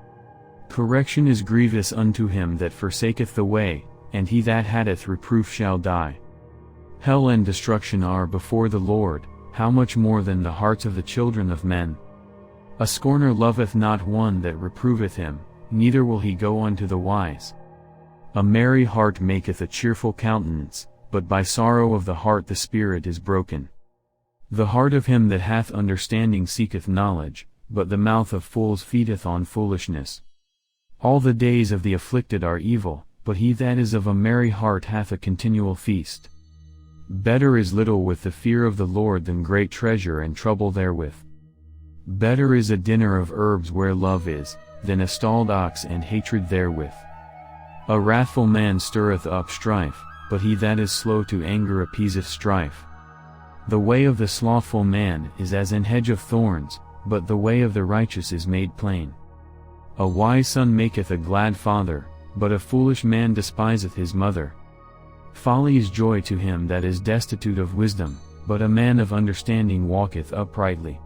Correction is grievous unto him that forsaketh the way, and he that hateth reproof shall die. Hell and destruction are before the Lord, how much more than the hearts of the children of men? A scorner loveth not one that reproveth him, neither will he go unto the wise. A merry heart maketh a cheerful countenance, but by sorrow of the heart the spirit is broken. The heart of him that hath understanding seeketh knowledge, but the mouth of fools feedeth on foolishness. All the days of the afflicted are evil, but he that is of a merry heart hath a continual feast. Better is little with the fear of the Lord than great treasure and trouble therewith. Better is a dinner of herbs where love is, than a stalled ox and hatred therewith. A wrathful man stirreth up strife, but he that is slow to anger appeaseth strife. The way of the slothful man is as an hedge of thorns, but the way of the righteous is made plain. A wise son maketh a glad father, but a foolish man despiseth his mother. Folly is joy to him that is destitute of wisdom, but a man of understanding walketh uprightly.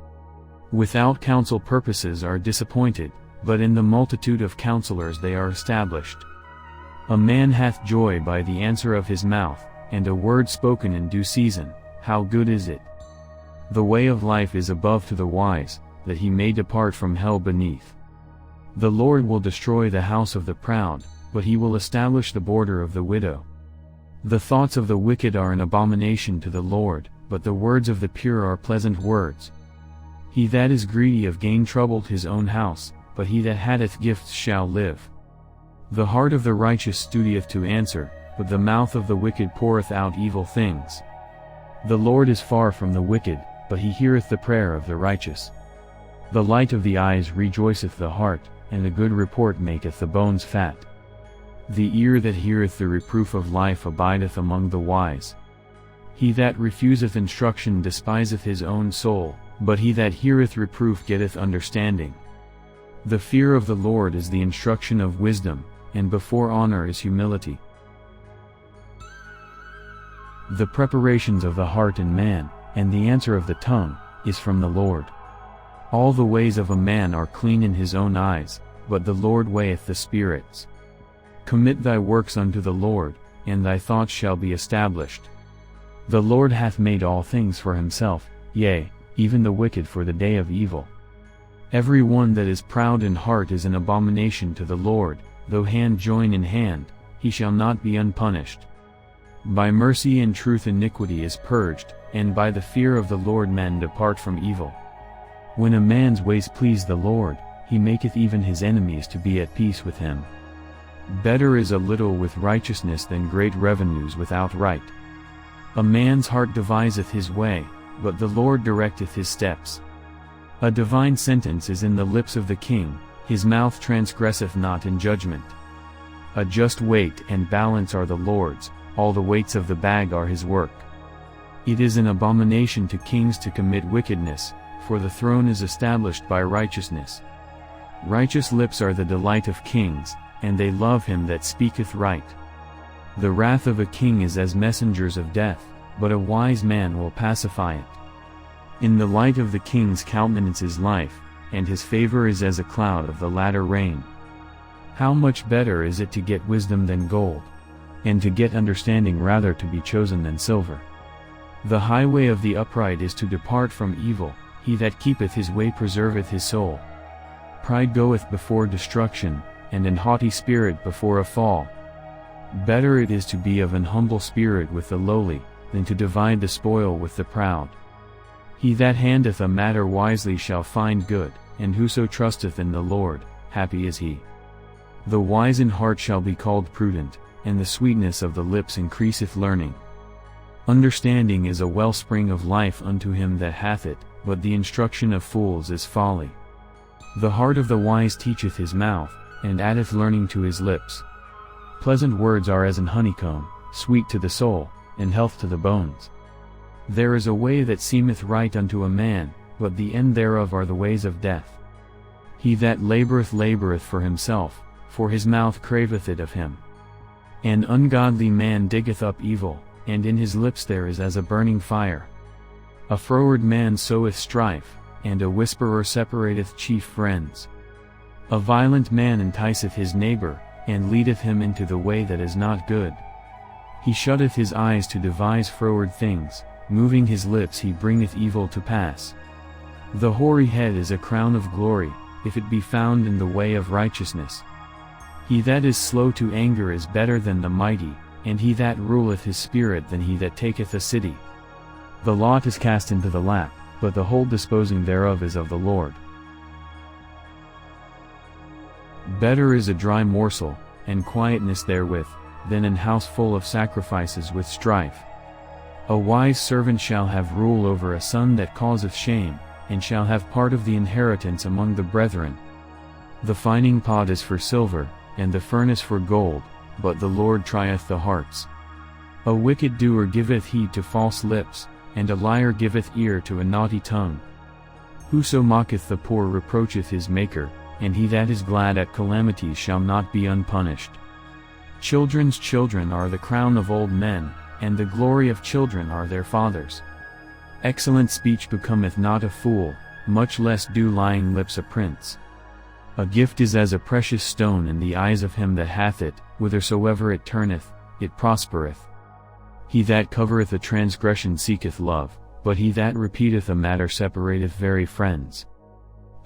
Without counsel purposes are disappointed, but in the multitude of counselors they are established. A man hath joy by the answer of his mouth, and a word spoken in due season, how good is it! The way of life is above to the wise, that he may depart from hell beneath. The Lord will destroy the house of the proud, but he will establish the border of the widow. The thoughts of the wicked are an abomination to the Lord, but the words of the pure are pleasant words. He that is greedy of gain troubleth his own house, but he that hateth gifts shall live. The heart of the righteous studieth to answer, but the mouth of the wicked poureth out evil things. The Lord is far from the wicked, but he heareth the prayer of the righteous. The light of the eyes rejoiceth the heart, and a good report maketh the bones fat. The ear that heareth the reproof of life abideth among the wise. He that refuseth instruction despiseth his own soul, but he that heareth reproof getteth understanding. The fear of the Lord is the instruction of wisdom, and before honor is humility. The preparations of the heart in man, and the answer of the tongue, is from the Lord. All the ways of a man are clean in his own eyes, but the Lord weigheth the spirits. Commit thy works unto the Lord, and thy thoughts shall be established. The Lord hath made all things for himself, yea, even the wicked for the day of evil. Every one that is proud in heart is an abomination to the Lord, though hand join in hand, he shall not be unpunished. By mercy and truth iniquity is purged, and by the fear of the Lord men depart from evil. When a man's ways please the Lord, he maketh even his enemies to be at peace with him. Better is a little with righteousness than great revenues without right. A man's heart deviseth his way, but the Lord directeth his steps. A divine sentence is in the lips of the king, his mouth transgresseth not in judgment. A just weight and balance are the Lord's, all the weights of the bag are his work. It is an abomination to kings to commit wickedness, for the throne is established by righteousness. Righteous lips are the delight of kings, and they love him that speaketh right. The wrath of a king is as messengers of death, but a wise man will pacify it. In the light of the king's countenance is life, and his favor is as a cloud of the latter rain. How much better is it to get wisdom than gold, and to get understanding rather to be chosen than silver. The highway of the upright is to depart from evil, he that keepeth his way preserveth his soul. Pride goeth before destruction, and an haughty spirit before a fall. Better it is to be of an humble spirit with the lowly, than to divide the spoil with the proud. He that handleth a matter wisely shall find good, and whoso trusteth in the Lord, happy is he. The wise in heart shall be called prudent, and the sweetness of the lips increaseth learning. Understanding is a wellspring of life unto him that hath it, but the instruction of fools is folly. The heart of the wise teacheth his mouth, and addeth learning to his lips. Pleasant words are as an honeycomb, sweet to the soul, and health to the bones. There is a way that seemeth right unto a man, but the end thereof are the ways of death. He that laboureth for himself, for his mouth craveth it of him. An ungodly man diggeth up evil, and in his lips there is as a burning fire. A froward man soweth strife, and a whisperer separateth chief friends. A violent man enticeth his neighbor, and leadeth him into the way that is not good. He shutteth his eyes to devise froward things, moving his lips he bringeth evil to pass. The hoary head is a crown of glory, if it be found in the way of righteousness. He that is slow to anger is better than the mighty, and he that ruleth his spirit than he that taketh a city. The lot is cast into the lap, but the whole disposing thereof is of the Lord. Better is a dry morsel, and quietness therewith, than an house full of sacrifices with strife. A wise servant shall have rule over a son that causeth shame, and shall have part of the inheritance among the brethren. The fining pot is for silver, and the furnace for gold, but the Lord trieth the hearts. A wicked doer giveth heed to false lips, and a liar giveth ear to a naughty tongue. Whoso mocketh the poor reproacheth his Maker, and he that is glad at calamities shall not be unpunished. Children's children are the crown of old men, and the glory of children are their fathers. Excellent speech becometh not a fool, much less do lying lips a prince. A gift is as a precious stone in the eyes of him that hath it, whithersoever it turneth, it prospereth. He that covereth a transgression seeketh love, but he that repeateth a matter separateth very friends.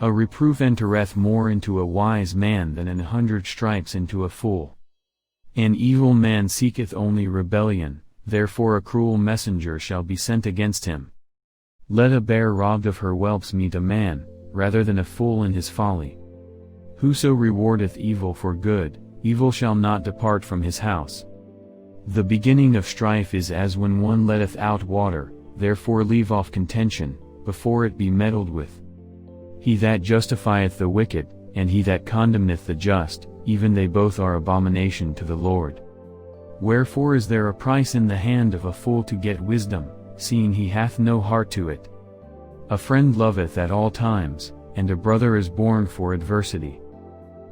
A reproof entereth more into a wise man than 100 stripes into a fool. An evil man seeketh only rebellion, therefore a cruel messenger shall be sent against him. Let a bear robbed of her whelps meet a man, rather than a fool in his folly. Whoso rewardeth evil for good, evil shall not depart from his house. The beginning of strife is as when one letteth out water, therefore leave off contention, before it be meddled with. He that justifieth the wicked, and he that condemneth the just, even they both are abomination to the Lord. Wherefore is there a price in the hand of a fool to get wisdom, seeing he hath no heart to it? A friend loveth at all times, and a brother is born for adversity.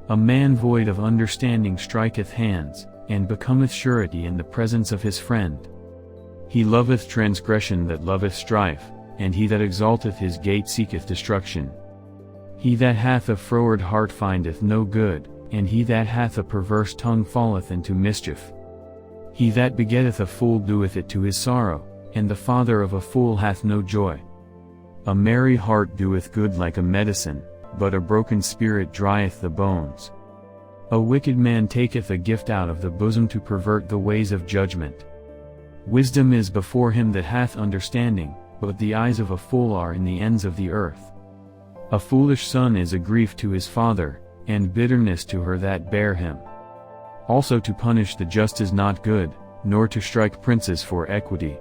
A man void of understanding striketh hands, and becometh surety in the presence of his friend. He loveth transgression that loveth strife, and he that exalteth his gate seeketh destruction. He that hath a froward heart findeth no good, and he that hath a perverse tongue falleth into mischief. He that begetteth a fool doeth it to his sorrow, and the father of a fool hath no joy. A merry heart doeth good like a medicine, but a broken spirit drieth the bones. A wicked man taketh a gift out of the bosom to pervert the ways of judgment. Wisdom is before him that hath understanding, but the eyes of a fool are in the ends of the earth. A foolish son is a grief to his father, and bitterness to her that bare him. Also to punish the just is not good, nor to strike princes for equity.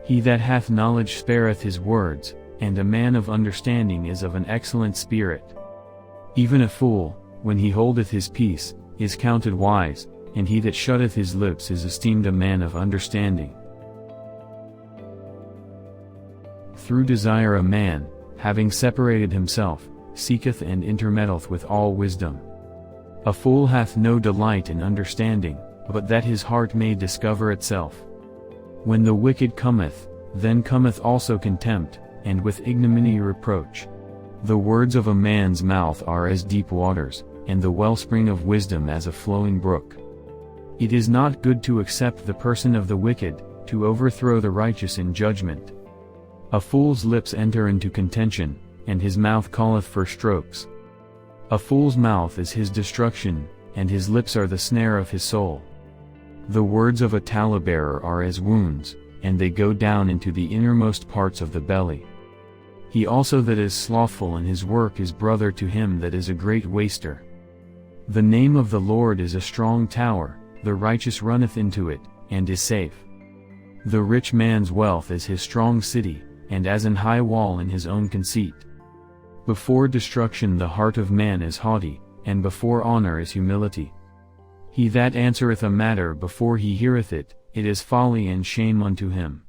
He that hath knowledge spareth his words, and a man of understanding is of an excellent spirit. Even a fool, when he holdeth his peace, is counted wise, and he that shutteth his lips is esteemed a man of understanding. Through desire a man, having separated himself, seeketh and intermeddleth with all wisdom. A fool hath no delight in understanding, but that his heart may discover itself. When the wicked cometh, then cometh also contempt, and with ignominy reproach. The words of a man's mouth are as deep waters, and the wellspring of wisdom as a flowing brook. It is not good to accept the person of the wicked, to overthrow the righteous in judgment. A fool's lips enter into contention, and his mouth calleth for strokes. A fool's mouth is his destruction, and his lips are the snare of his soul. The words of a talebearer are as wounds, and they go down into the innermost parts of the belly. He also that is slothful in his work is brother to him that is a great waster. The name of the Lord is a strong tower, the righteous runneth into it, and is safe. The rich man's wealth is his strong city, and as an high wall in his own conceit. Before destruction the heart of man is haughty, and before honor is humility. He that answereth a matter before he heareth it, it is folly and shame unto him.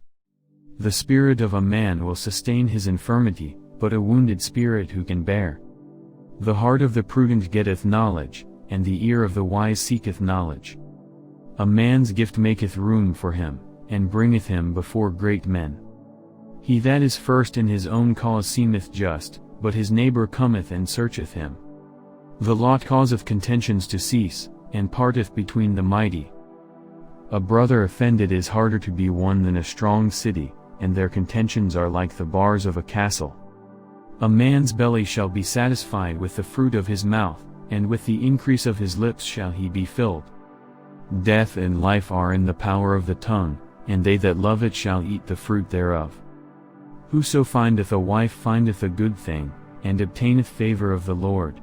The spirit of a man will sustain his infirmity, but a wounded spirit who can bear? The heart of the prudent getteth knowledge, and the ear of the wise seeketh knowledge. A man's gift maketh room for him, and bringeth him before great men. He that is first in his own cause seemeth just, but his neighbor cometh and searcheth him. The lot causeth contentions to cease, and parteth between the mighty. A brother offended is harder to be won than a strong city, and their contentions are like the bars of a castle. A man's belly shall be satisfied with the fruit of his mouth, and with the increase of his lips shall he be filled. Death and life are in the power of the tongue, and they that love it shall eat the fruit thereof. Whoso findeth a wife findeth a good thing, and obtaineth favor of the Lord.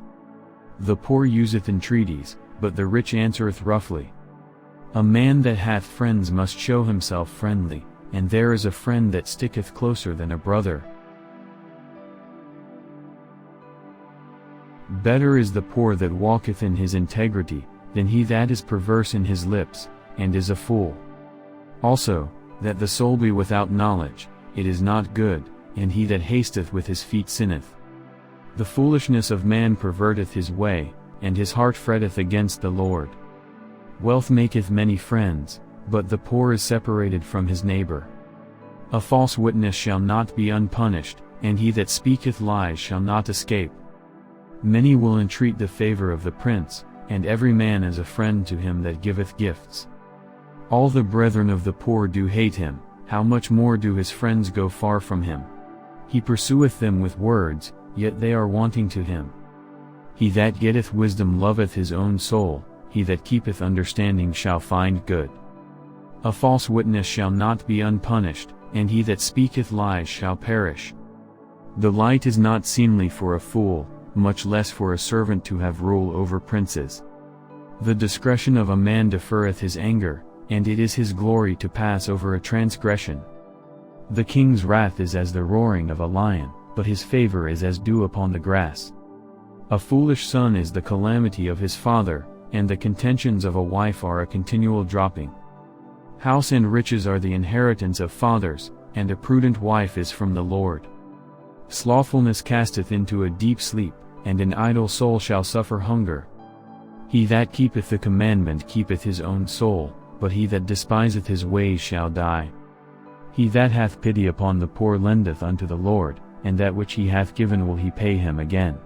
The poor useth entreaties, but the rich answereth roughly. A man that hath friends must show himself friendly, and there is a friend that sticketh closer than a brother. Better is the poor that walketh in his integrity, than he that is perverse in his lips, and is a fool. Also, that the soul be without knowledge, it is not good, and he that hasteth with his feet sinneth. The foolishness of man perverteth his way, and his heart fretteth against the Lord. Wealth maketh many friends, but the poor is separated from his neighbor. A false witness shall not be unpunished, and he that speaketh lies shall not escape. Many will entreat the favor of the prince, and every man is a friend to him that giveth gifts. All the brethren of the poor do hate him, how much more do his friends go far from him? He pursueth them with words, yet they are wanting to him. He that getteth wisdom loveth his own soul, he that keepeth understanding shall find good. A false witness shall not be unpunished, and he that speaketh lies shall perish. The light is not seemly for a fool, much less for a servant to have rule over princes. The discretion of a man deferreth his anger, and it is his glory to pass over a transgression. The king's wrath is as the roaring of a lion, but his favor is as dew upon the grass. A foolish son is the calamity of his father, and the contentions of a wife are a continual dropping. House and riches are the inheritance of fathers, and a prudent wife is from the Lord. Slothfulness casteth into a deep sleep, and an idle soul shall suffer hunger. He that keepeth the commandment keepeth his own soul, but he that despiseth his ways shall die. He that hath pity upon the poor lendeth unto the Lord, and that which he hath given will he pay him again.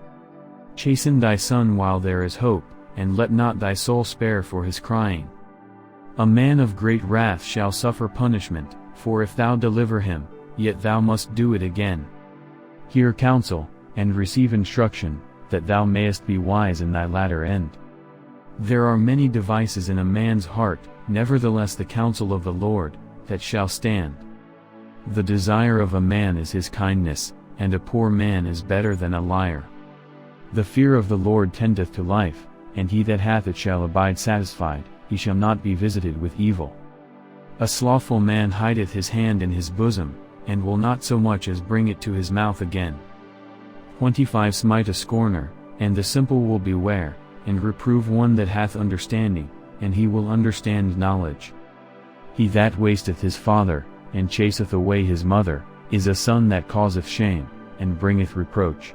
Chasten thy son while there is hope, and let not thy soul spare for his crying. A man of great wrath shall suffer punishment, for if thou deliver him, yet thou must do it again. Hear counsel, and receive instruction, that thou mayest be wise in thy latter end. There are many devices in a man's heart, nevertheless the counsel of the Lord, that shall stand. The desire of a man is his kindness, and a poor man is better than a liar. The fear of the Lord tendeth to life, and he that hath it shall abide satisfied, he shall not be visited with evil. A slothful man hideth his hand in his bosom, and will not so much as bring it to his mouth again. 25 Smite a scorner, and the simple will beware, and reprove one that hath understanding, and he will understand knowledge. He that wasteth his father, and chaseth away his mother, is a son that causeth shame, and bringeth reproach.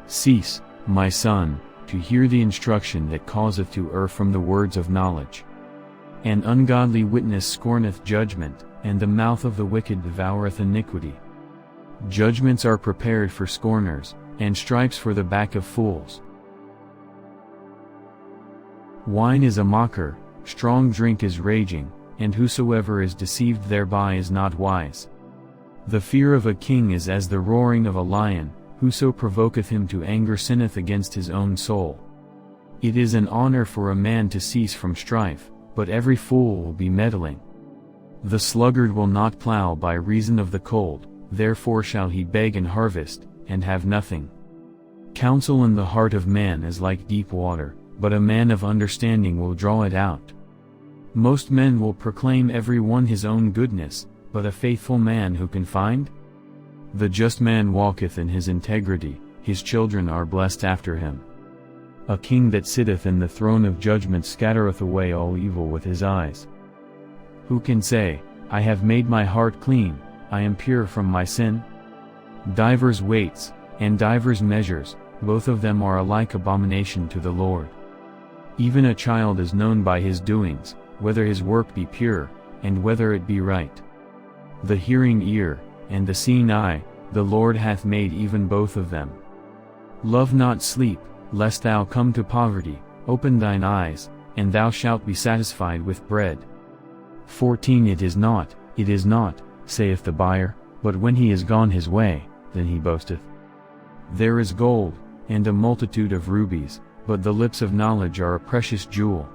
Cease, my son, to hear the instruction that causeth to err from the words of knowledge. An ungodly witness scorneth judgment, and the mouth of the wicked devoureth iniquity. Judgments are prepared for scorners, and stripes for the back of fools. Wine is a mocker, strong drink is raging, and whosoever is deceived thereby is not wise. The fear of a king is as the roaring of a lion, whoso provoketh him to anger sinneth against his own soul. It is an honor for a man to cease from strife, but every fool will be meddling. The sluggard will not plow by reason of the cold, therefore shall he beg and harvest, and have nothing. Counsel in the heart of man is like deep water, but a man of understanding will draw it out. Most men will proclaim every one his own goodness, but a faithful man who can find? The just man walketh in his integrity, his children are blessed after him. A king that sitteth in the throne of judgment scattereth away all evil with his eyes. Who can say, I have made my heart clean, I am pure from my sin? Divers weights, and divers measures, both of them are alike abomination to the Lord. Even a child is known by his doings, whether his work be pure, and whether it be right. The hearing ear, and the seeing eye, the Lord hath made even both of them. Love not sleep, lest thou come to poverty, open thine eyes, and thou shalt be satisfied with bread. 14 It is not, saith the buyer, but when he is gone his way, then he boasteth. There is gold, and a multitude of rubies, but the lips of knowledge are a precious jewel.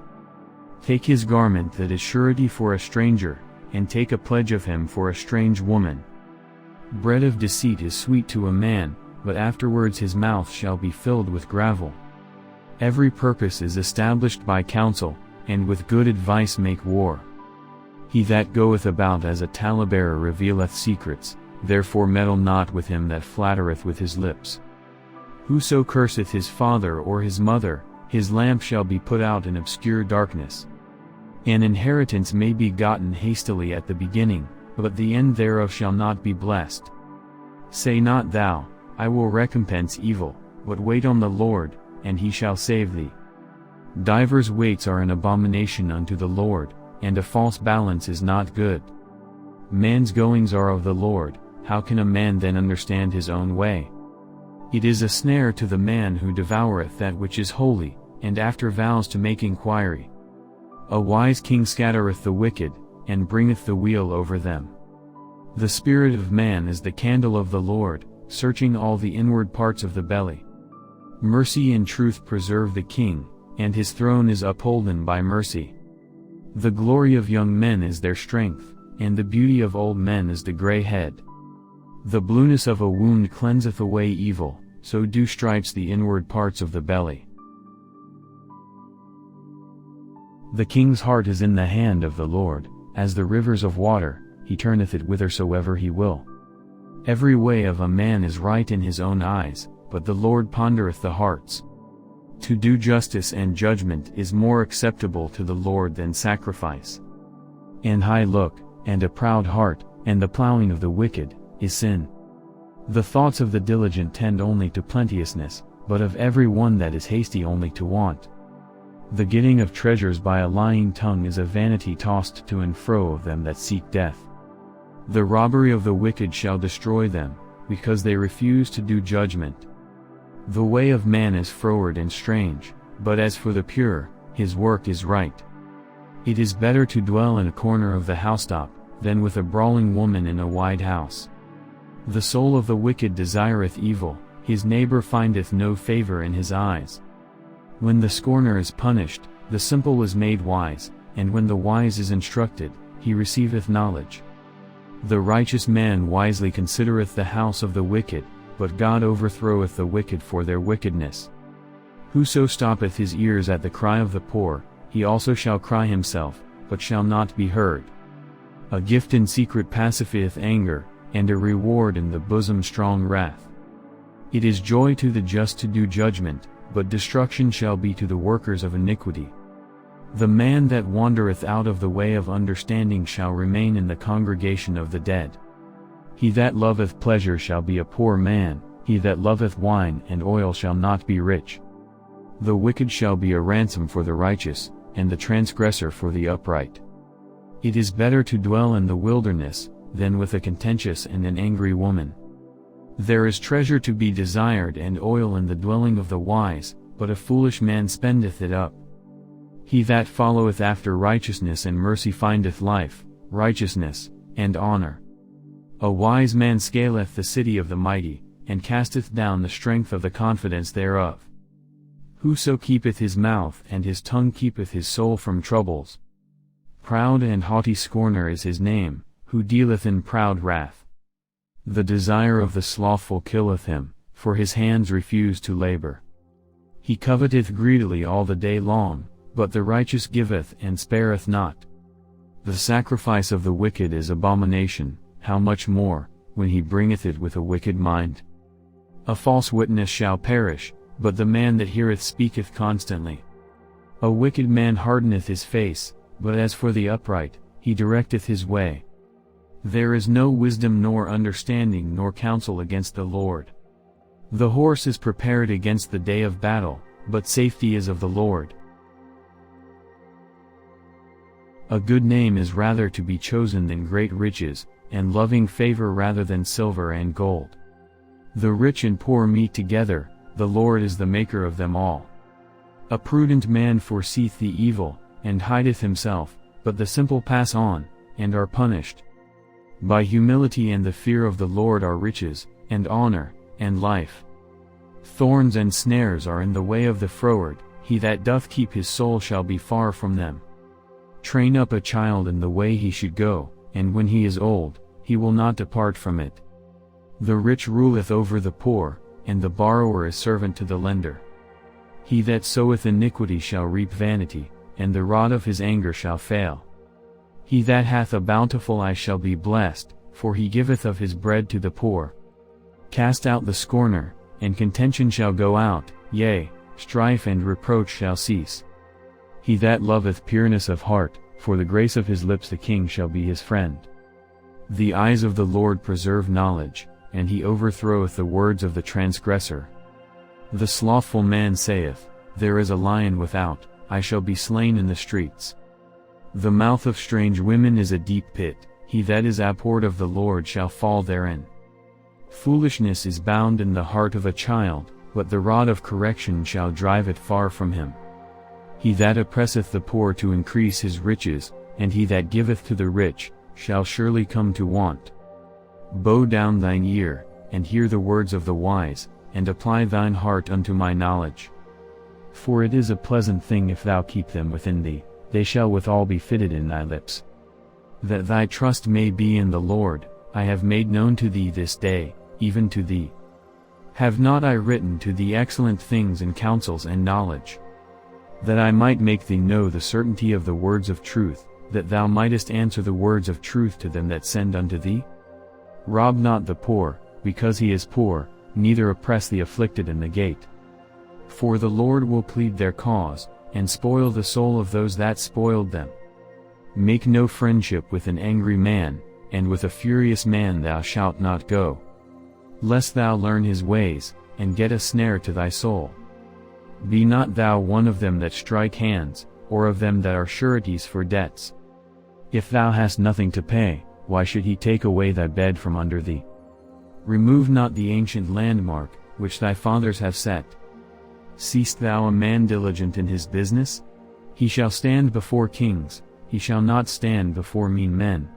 Take his garment that is surety for a stranger, and take a pledge of him for a strange woman. Bread of deceit is sweet to a man, but afterwards his mouth shall be filled with gravel. Every purpose is established by counsel, and with good advice make war. He that goeth about as a talebearer revealeth secrets, therefore meddle not with him that flattereth with his lips. Whoso curseth his father or his mother, his lamp shall be put out in obscure darkness. An inheritance may be gotten hastily at the beginning, but the end thereof shall not be blessed. Say not thou, I will recompense evil, but wait on the Lord, and he shall save thee. Divers weights are an abomination unto the Lord, and a false balance is not good. Man's goings are of the Lord, how can a man then understand his own way? It is a snare to the man who devoureth that which is holy, and after vows to make inquiry. A wise king scattereth the wicked, and bringeth the weal over them. The spirit of man is the candle of the Lord, searching all the inward parts of the belly. Mercy and truth preserve the king, and his throne is upholden by mercy. The glory of young men is their strength, and the beauty of old men is the gray head. The blueness of a wound cleanseth away evil, so do stripes the inward parts of the belly. The king's heart is in the hand of the Lord, as the rivers of water, he turneth it whithersoever he will. Every way of a man is right in his own eyes, but the Lord pondereth the hearts. To do justice and judgment is more acceptable to the Lord than sacrifice. An high look, and a proud heart, and the plowing of the wicked, is sin. The thoughts of the diligent tend only to plenteousness, but of every one that is hasty only to want. The getting of treasures by a lying tongue is a vanity tossed to and fro of them that seek death. The robbery of the wicked shall destroy them, because they refuse to do judgment. The way of man is froward and strange, but as for the pure, his work is right. It is better to dwell in a corner of the housetop, than with a brawling woman in a wide house. The soul of the wicked desireth evil, his neighbor findeth no favor in his eyes. When the scorner is punished, the simple is made wise, and when the wise is instructed, he receiveth knowledge. The righteous man wisely considereth the house of the wicked, but God overthroweth the wicked for their wickedness. Whoso stoppeth his ears at the cry of the poor, he also shall cry himself, but shall not be heard. A gift in secret pacifieth anger, and a reward in the bosom strong wrath. It is joy to the just to do judgment, but destruction shall be to the workers of iniquity. The man that wandereth out of the way of understanding shall remain in the congregation of the dead. He that loveth pleasure shall be a poor man, he that loveth wine and oil shall not be rich. The wicked shall be a ransom for the righteous, and the transgressor for the upright. It is better to dwell in the wilderness, than with a contentious and an angry woman. There is treasure to be desired and oil in the dwelling of the wise, but a foolish man spendeth it up. He that followeth after righteousness and mercy findeth life, righteousness, and honor. A wise man scaleth the city of the mighty, and casteth down the strength of the confidence thereof. Whoso keepeth his mouth and his tongue keepeth his soul from troubles. Proud and haughty scorner is his name, who dealeth in proud wrath. The desire of the slothful killeth him, for his hands refuse to labor. He coveteth greedily all the day long, but the righteous giveth and spareth not. The sacrifice of the wicked is abomination, how much more, when he bringeth it with a wicked mind? A false witness shall perish, but the man that heareth speaketh constantly. A wicked man hardeneth his face, but as for the upright, he directeth his way. There is no wisdom nor understanding nor counsel against the Lord. The horse is prepared against the day of battle, but safety is of the Lord. A good name is rather to be chosen than great riches, and loving favor rather than silver and gold. The rich and poor meet together, the Lord is the maker of them all. A prudent man foreseeth the evil, and hideth himself, but the simple pass on, and are punished. By humility and the fear of the Lord are riches, and honor, and life. Thorns and snares are in the way of the froward, he that doth keep his soul shall be far from them. Train up a child in the way he should go, and when he is old, he will not depart from it. The rich ruleth over the poor, and the borrower is servant to the lender. He that soweth iniquity shall reap vanity, and the rod of his anger shall fail. He that hath a bountiful eye shall be blessed, for he giveth of his bread to the poor. Cast out the scorner, and contention shall go out, yea, strife and reproach shall cease. He that loveth pureness of heart, for the grace of his lips the king shall be his friend. The eyes of the Lord preserve knowledge, and he overthroweth the words of the transgressor. The slothful man saith, There is a lion without, I shall be slain in the streets. The mouth of strange women is a deep pit, he that is abhorred of the Lord shall fall therein. Foolishness is bound in the heart of a child, but the rod of correction shall drive it far from him. He that oppresseth the poor to increase his riches, and he that giveth to the rich, shall surely come to want. Bow down thine ear, and hear the words of the wise, and apply thine heart unto my knowledge. For it is a pleasant thing if thou keep them within thee, they shall withal be fitted in thy lips. That thy trust may be in the Lord, I have made known to thee this day, even to thee. Have not I written to thee excellent things in counsels and knowledge? That I might make thee know the certainty of the words of truth, that thou mightest answer the words of truth to them that send unto thee? Rob not the poor, because he is poor, neither oppress the afflicted in the gate. For the Lord will plead their cause, and spoil the soul of those that spoiled them. Make no friendship with an angry man, and with a furious man thou shalt not go. Lest thou learn his ways, and get a snare to thy soul. Be not thou one of them that strike hands, or of them that are sureties for debts. If thou hast nothing to pay, why should he take away thy bed from under thee? Remove not the ancient landmark, which thy fathers have set. Seest thou a man diligent in his business? He shall stand before kings, he shall not stand before mean men.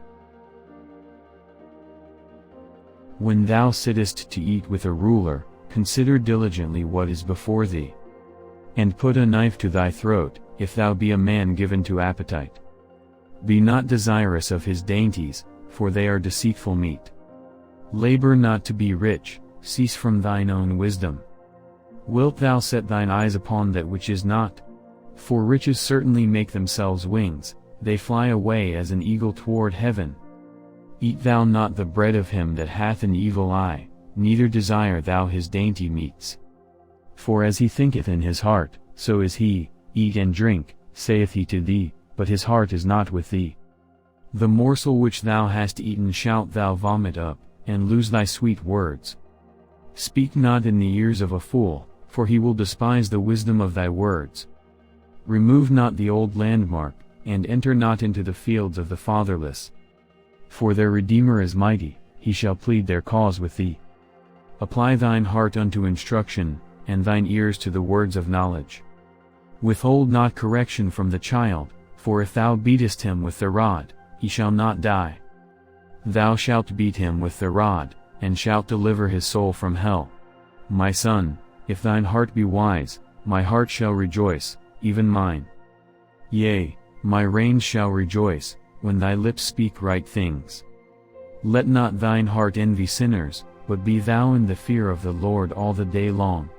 When thou sittest to eat with a ruler, consider diligently what is before thee. And put a knife to thy throat, if thou be a man given to appetite. Be not desirous of his dainties, for they are deceitful meat. Labor not to be rich, cease from thine own wisdom. Wilt thou set thine eyes upon that which is not? For riches certainly make themselves wings, they fly away as an eagle toward heaven. Eat thou not the bread of him that hath an evil eye, neither desire thou his dainty meats. For as he thinketh in his heart, so is he. Eat and drink, saith he to thee, but his heart is not with thee. The morsel which thou hast eaten shalt thou vomit up, and lose thy sweet words. Speak not in the ears of a fool, for he will despise the wisdom of thy words. Remove not the old landmark, and enter not into the fields of the fatherless. For their Redeemer is mighty, he shall plead their cause with thee. Apply thine heart unto instruction, and thine ears to the words of knowledge. Withhold not correction from the child, for if thou beatest him with the rod, he shall not die. Thou shalt beat him with the rod, and shalt deliver his soul from hell. My son, if thine heart be wise, my heart shall rejoice, even mine. Yea, my reins shall rejoice, when thy lips speak right things. Let not thine heart envy sinners, but be thou in the fear of the Lord all the day long.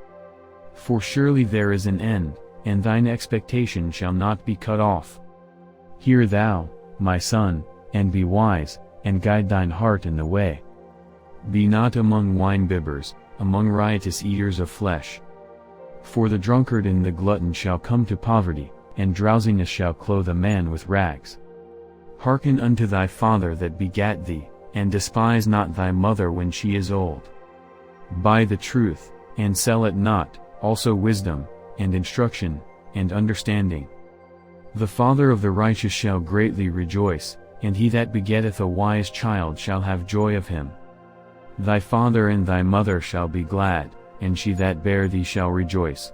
For surely there is an end, and thine expectation shall not be cut off. Hear thou, my son, and be wise, and guide thine heart in the way. Be not among winebibbers, among riotous eaters of flesh. For the drunkard and the glutton shall come to poverty, and drowsiness shall clothe a man with rags. Hearken unto thy father that begat thee, and despise not thy mother when she is old. Buy the truth, and sell it not, also wisdom, and instruction, and understanding. The father of the righteous shall greatly rejoice, and he that begetteth a wise child shall have joy of him. Thy father and thy mother shall be glad, and she that bare thee shall rejoice.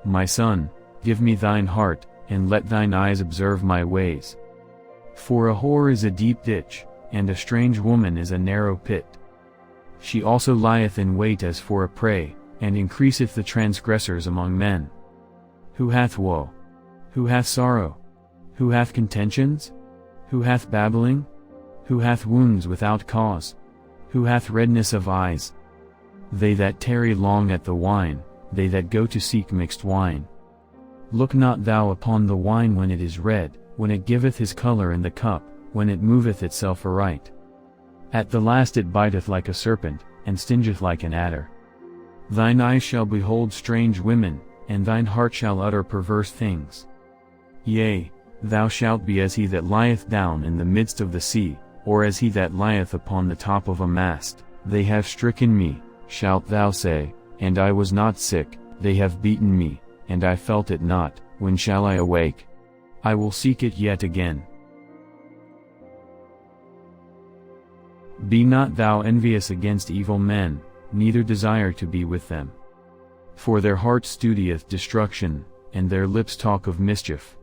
My son, give me thine heart, and let thine eyes observe my ways. For a whore is a deep ditch, and a strange woman is a narrow pit. She also lieth in wait as for a prey, and increaseth the transgressors among men. Who hath woe? Who hath sorrow? Who hath contentions? Who hath babbling? Who hath wounds without cause? Who hath redness of eyes? They that tarry long at the wine, they that go to seek mixed wine. Look not thou upon the wine when it is red, when it giveth his color in the cup, when it moveth itself aright. At the last it biteth like a serpent, and stingeth like an adder. Thine eyes shall behold strange women, and thine heart shall utter perverse things. Yea, thou shalt be as he that lieth down in the midst of the sea, or as he that lieth upon the top of a mast. They have stricken me, shalt thou say, and I was not sick. They have beaten me, and I felt it not. When shall I awake? I will seek it yet again. Be not thou envious against evil men, neither desire to be with them. For their heart studieth destruction, and their lips talk of mischief.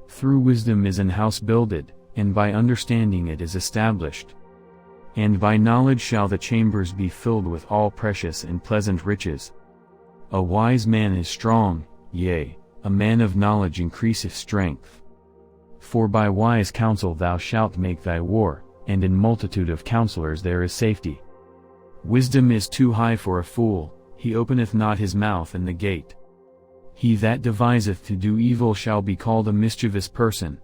Through wisdom is an house builded, and by understanding it is established. And by knowledge shall the chambers be filled with all precious and pleasant riches. A wise man is strong, yea, a man of knowledge increaseth strength. For by wise counsel thou shalt make thy war, and in multitude of counselors there is safety. Wisdom is too high for a fool, he openeth not his mouth in the gate. He that deviseth to do evil shall be called a mischievous person.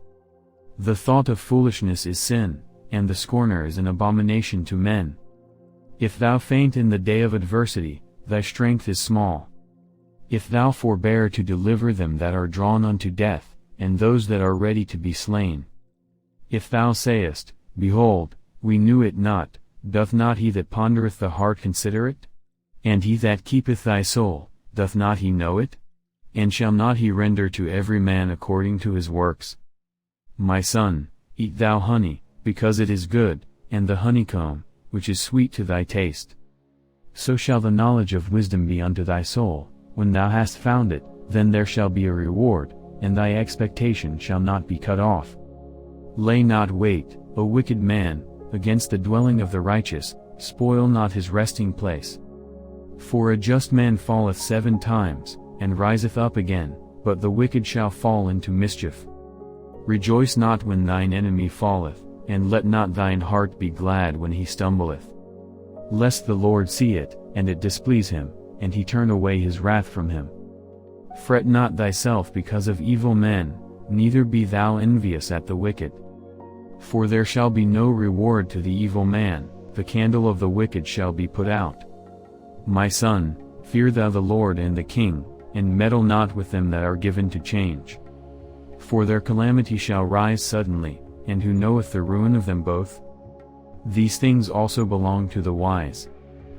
The thought of foolishness is sin, and the scorner is an abomination to men. If thou faint in the day of adversity, thy strength is small. If thou forbear to deliver them that are drawn unto death, and those that are ready to be slain. If thou sayest, Behold, we knew it not, doth not he that pondereth the heart consider it? And he that keepeth thy soul, doth not he know it? And shall not he render to every man according to his works? My son, eat thou honey, because it is good, and the honeycomb, which is sweet to thy taste. So shall the knowledge of wisdom be unto thy soul. When thou hast found it, then there shall be a reward, and thy expectation shall not be cut off. Lay not wait, O wicked man, against the dwelling of the righteous, spoil not his resting place. For a just man falleth 7 times, and riseth up again, but the wicked shall fall into mischief. Rejoice not when thine enemy falleth, and let not thine heart be glad when he stumbleth. Lest the Lord see it, and it displease him, and he turn away his wrath from him. Fret not thyself because of evil men, neither be thou envious at the wicked. For there shall be no reward to the evil man, the candle of the wicked shall be put out. My son, fear thou the Lord and the king, and meddle not with them that are given to change. For their calamity shall rise suddenly, and who knoweth the ruin of them both? These things also belong to the wise.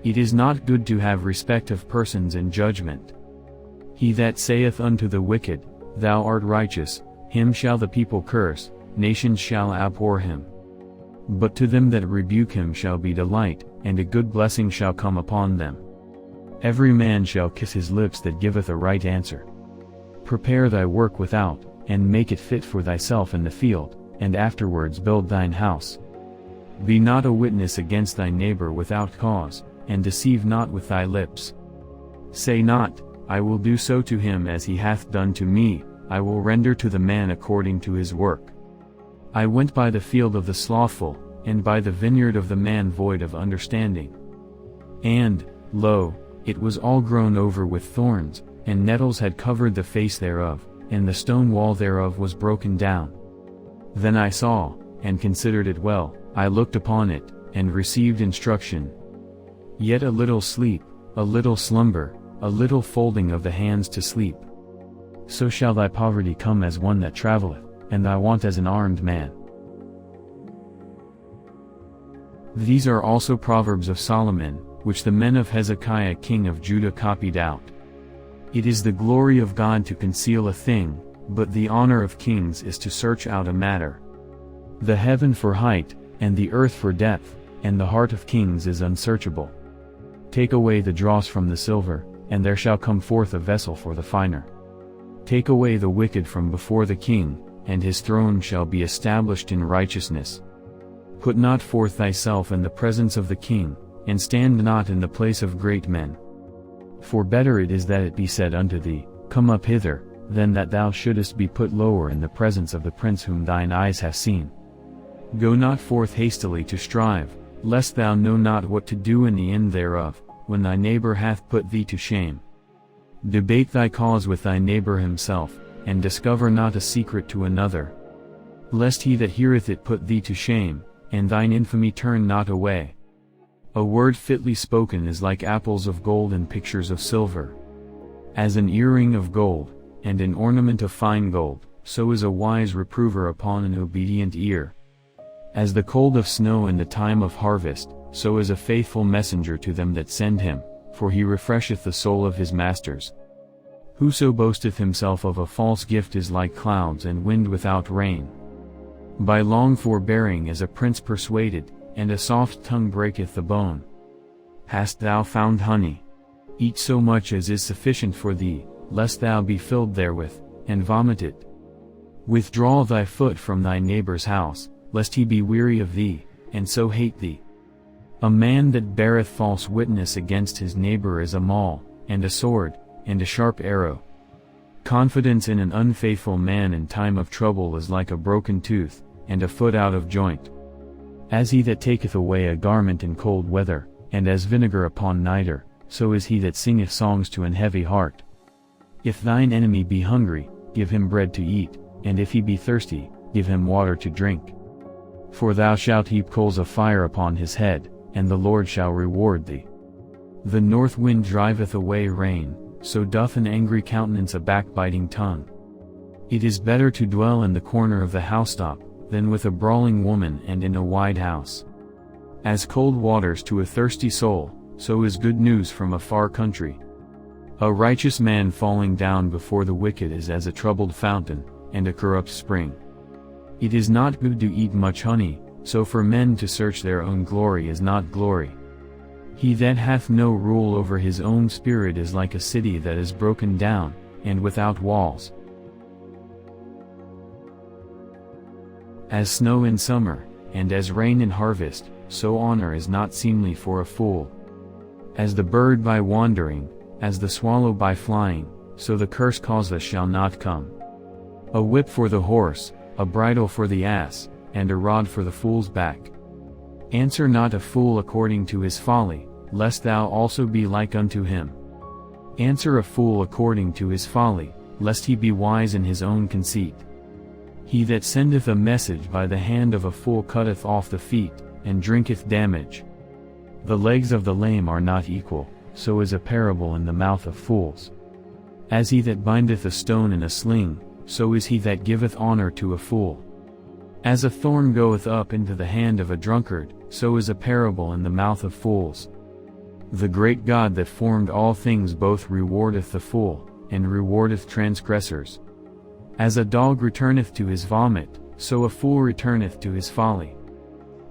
It is not good to have respect of persons in judgment. He that saith unto the wicked, Thou art righteous, him shall the people curse, nations shall abhor him. But to them that rebuke him shall be delight, and a good blessing shall come upon them. Every man shall kiss his lips that giveth a right answer. Prepare thy work without, and make it fit for thyself in the field, and afterwards build thine house. Be not a witness against thy neighbor without cause, and deceive not with thy lips. Say not, I will do so to him as he hath done to me, I will render to the man according to his work. I went by the field of the slothful, and by the vineyard of the man void of understanding. And, lo, it was all grown over with thorns, and nettles had covered the face thereof, and the stone wall thereof was broken down. Then I saw, and considered it well, I looked upon it, and received instruction. Yet a little sleep, a little slumber, a little folding of the hands to sleep. So shall thy poverty come as one that travelleth, and thy want as an armed man. These are also Proverbs of Solomon, which the men of Hezekiah king of Judah copied out. It is the glory of God to conceal a thing, but the honor of kings is to search out a matter. The heaven for height, and the earth for depth, and the heart of kings is unsearchable. Take away the dross from the silver, and there shall come forth a vessel for the finer. Take away the wicked from before the king, and his throne shall be established in righteousness. Put not forth thyself in the presence of the king, and stand not in the place of great men. For better it is that it be said unto thee, Come up hither, than that thou shouldest be put lower in the presence of the prince whom thine eyes have seen. Go not forth hastily to strive, lest thou know not what to do in the end thereof, when thy neighbor hath put thee to shame. Debate thy cause with thy neighbor himself, and discover not a secret to another. Lest he that heareth it put thee to shame, and thine infamy turn not away. A word fitly spoken is like apples of gold and pictures of silver. As an earring of gold, and an ornament of fine gold, so is a wise reprover upon an obedient ear. As the cold of snow in the time of harvest, so is a faithful messenger to them that send him, for he refresheth the soul of his masters. Whoso boasteth himself of a false gift is like clouds and wind without rain. By long forbearing is a prince persuaded, and a soft tongue breaketh the bone. Hast thou found honey? Eat so much as is sufficient for thee, lest thou be filled therewith, and vomit it. Withdraw thy foot from thy neighbor's house, lest he be weary of thee, and so hate thee. A man that beareth false witness against his neighbor is a maul, and a sword, and a sharp arrow. Confidence in an unfaithful man in time of trouble is like a broken tooth, and a foot out of joint. As he that taketh away a garment in cold weather, and as vinegar upon nitre, so is he that singeth songs to an heavy heart. If thine enemy be hungry, give him bread to eat, and if he be thirsty, give him water to drink. For thou shalt heap coals of fire upon his head, and the Lord shall reward thee. The north wind driveth away rain, so doth an angry countenance a backbiting tongue. It is better to dwell in the corner of the housetop, than with a brawling woman and in a wide house. As cold waters to a thirsty soul, so is good news from a far country. A righteous man falling down before the wicked is as a troubled fountain, and a corrupt spring. It is not good to eat much honey, so for men to search their own glory is not glory. He that hath no rule over his own spirit is like a city that is broken down, and without walls. As snow in summer, and as rain in harvest, so honor is not seemly for a fool. As the bird by wandering, as the swallow by flying, so the curse causeless shall not come. A whip for the horse, a bridle for the ass, and a rod for the fool's back. Answer not a fool according to his folly, lest thou also be like unto him. Answer a fool according to his folly, lest he be wise in his own conceit. He that sendeth a message by the hand of a fool cutteth off the feet, and drinketh damage. The legs of the lame are not equal, so is a parable in the mouth of fools. As he that bindeth a stone in a sling, so is he that giveth honor to a fool. As a thorn goeth up into the hand of a drunkard, so is a parable in the mouth of fools. The great God that formed all things both rewardeth the fool, and rewardeth transgressors. As a dog returneth to his vomit, so a fool returneth to his folly.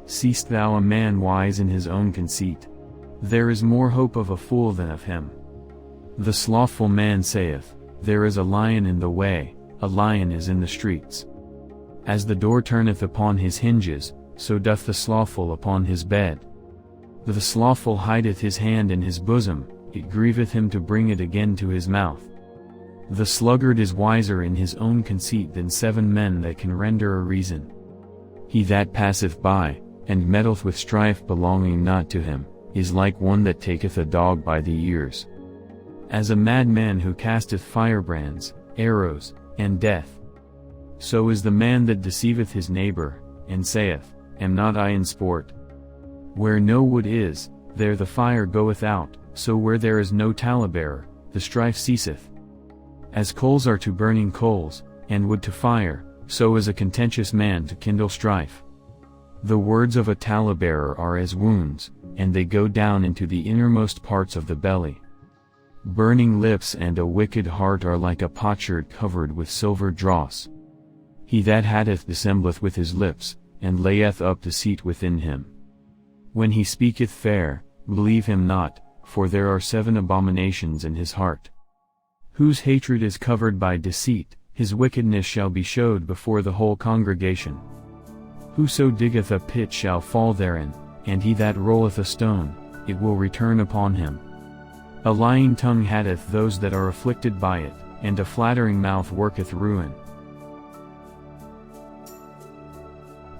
Seest thou a man wise in his own conceit? There is more hope of a fool than of him. The slothful man saith, There is a lion in the way, a lion is in the streets. As the door turneth upon his hinges, so doth the slothful upon his bed. The slothful hideth his hand in his bosom, it grieveth him to bring it again to his mouth. The sluggard is wiser in his own conceit than 7 men that can render a reason. He that passeth by, and meddleth with strife belonging not to him, is like one that taketh a dog by the ears. As a madman who casteth firebrands, arrows, and death. So is the man that deceiveth his neighbor, and saith, Am not I in sport? Where no wood is, there the fire goeth out, so where there is no talebearer, the strife ceaseth. As coals are to burning coals, and wood to fire, so is a contentious man to kindle strife. The words of a talebearer are as wounds, and they go down into the innermost parts of the belly. Burning lips and a wicked heart are like a potsherd covered with silver dross. He that hatteth dissembleth with his lips, and layeth up deceit within him. When he speaketh fair, believe him not, for there are 7 abominations in his heart. Whose hatred is covered by deceit, his wickedness shall be showed before the whole congregation. Whoso diggeth a pit shall fall therein, and he that rolleth a stone, it will return upon him. A lying tongue hateth those that are afflicted by it, and a flattering mouth worketh ruin.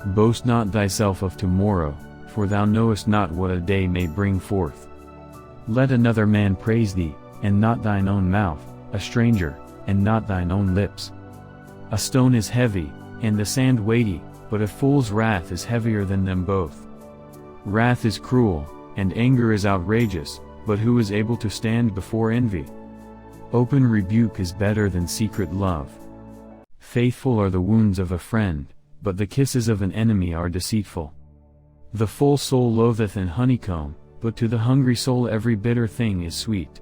Boast not thyself of tomorrow, for thou knowest not what a day may bring forth. Let another man praise thee, and not thine own mouth, a stranger, and not thine own lips. A stone is heavy, and the sand weighty, but a fool's wrath is heavier than them both. Wrath is cruel, and anger is outrageous, but who is able to stand before envy? Open rebuke is better than secret love. Faithful are the wounds of a friend, but the kisses of an enemy are deceitful. The full soul loatheth an honeycomb, but to the hungry soul every bitter thing is sweet.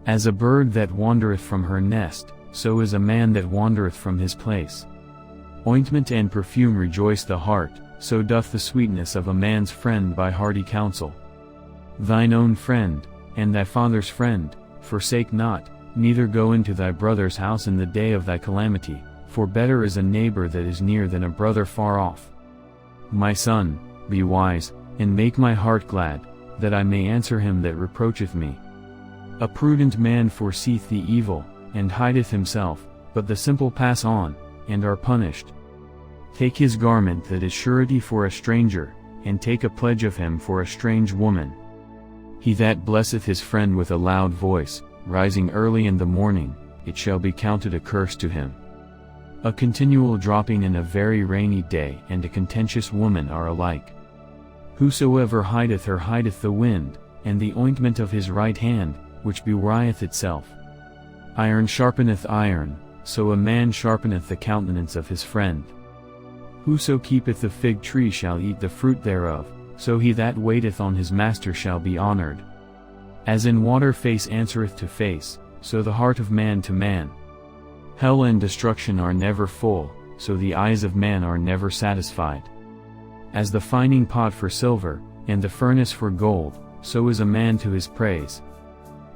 As a bird that wandereth from her nest, so is a man that wandereth from his place. Ointment and perfume rejoice the heart, so doth the sweetness of a man's friend by hearty counsel. Thine own friend, and thy father's friend, forsake not, neither go into thy brother's house in the day of thy calamity, for better is a neighbor that is near than a brother far off. My son, be wise, and make my heart glad, that I may answer him that reproacheth me. A prudent man foreseeth the evil, and hideth himself, but the simple pass on, and are punished. Take his garment that is surety for a stranger, and take a pledge of him for a strange woman. He that blesseth his friend with a loud voice, rising early in the morning, it shall be counted a curse to him. A continual dropping in a very rainy day and a contentious woman are alike. Whosoever hideth her hideth the wind, and the ointment of his right hand, which bewrieth itself. Iron sharpeneth iron, so a man sharpeneth the countenance of his friend. Whoso keepeth the fig tree shall eat the fruit thereof, so he that waiteth on his master shall be honored. As in water face answereth to face, so the heart of man to man. Hell and destruction are never full, so the eyes of man are never satisfied. As the fining pot for silver, and the furnace for gold, so is a man to his praise.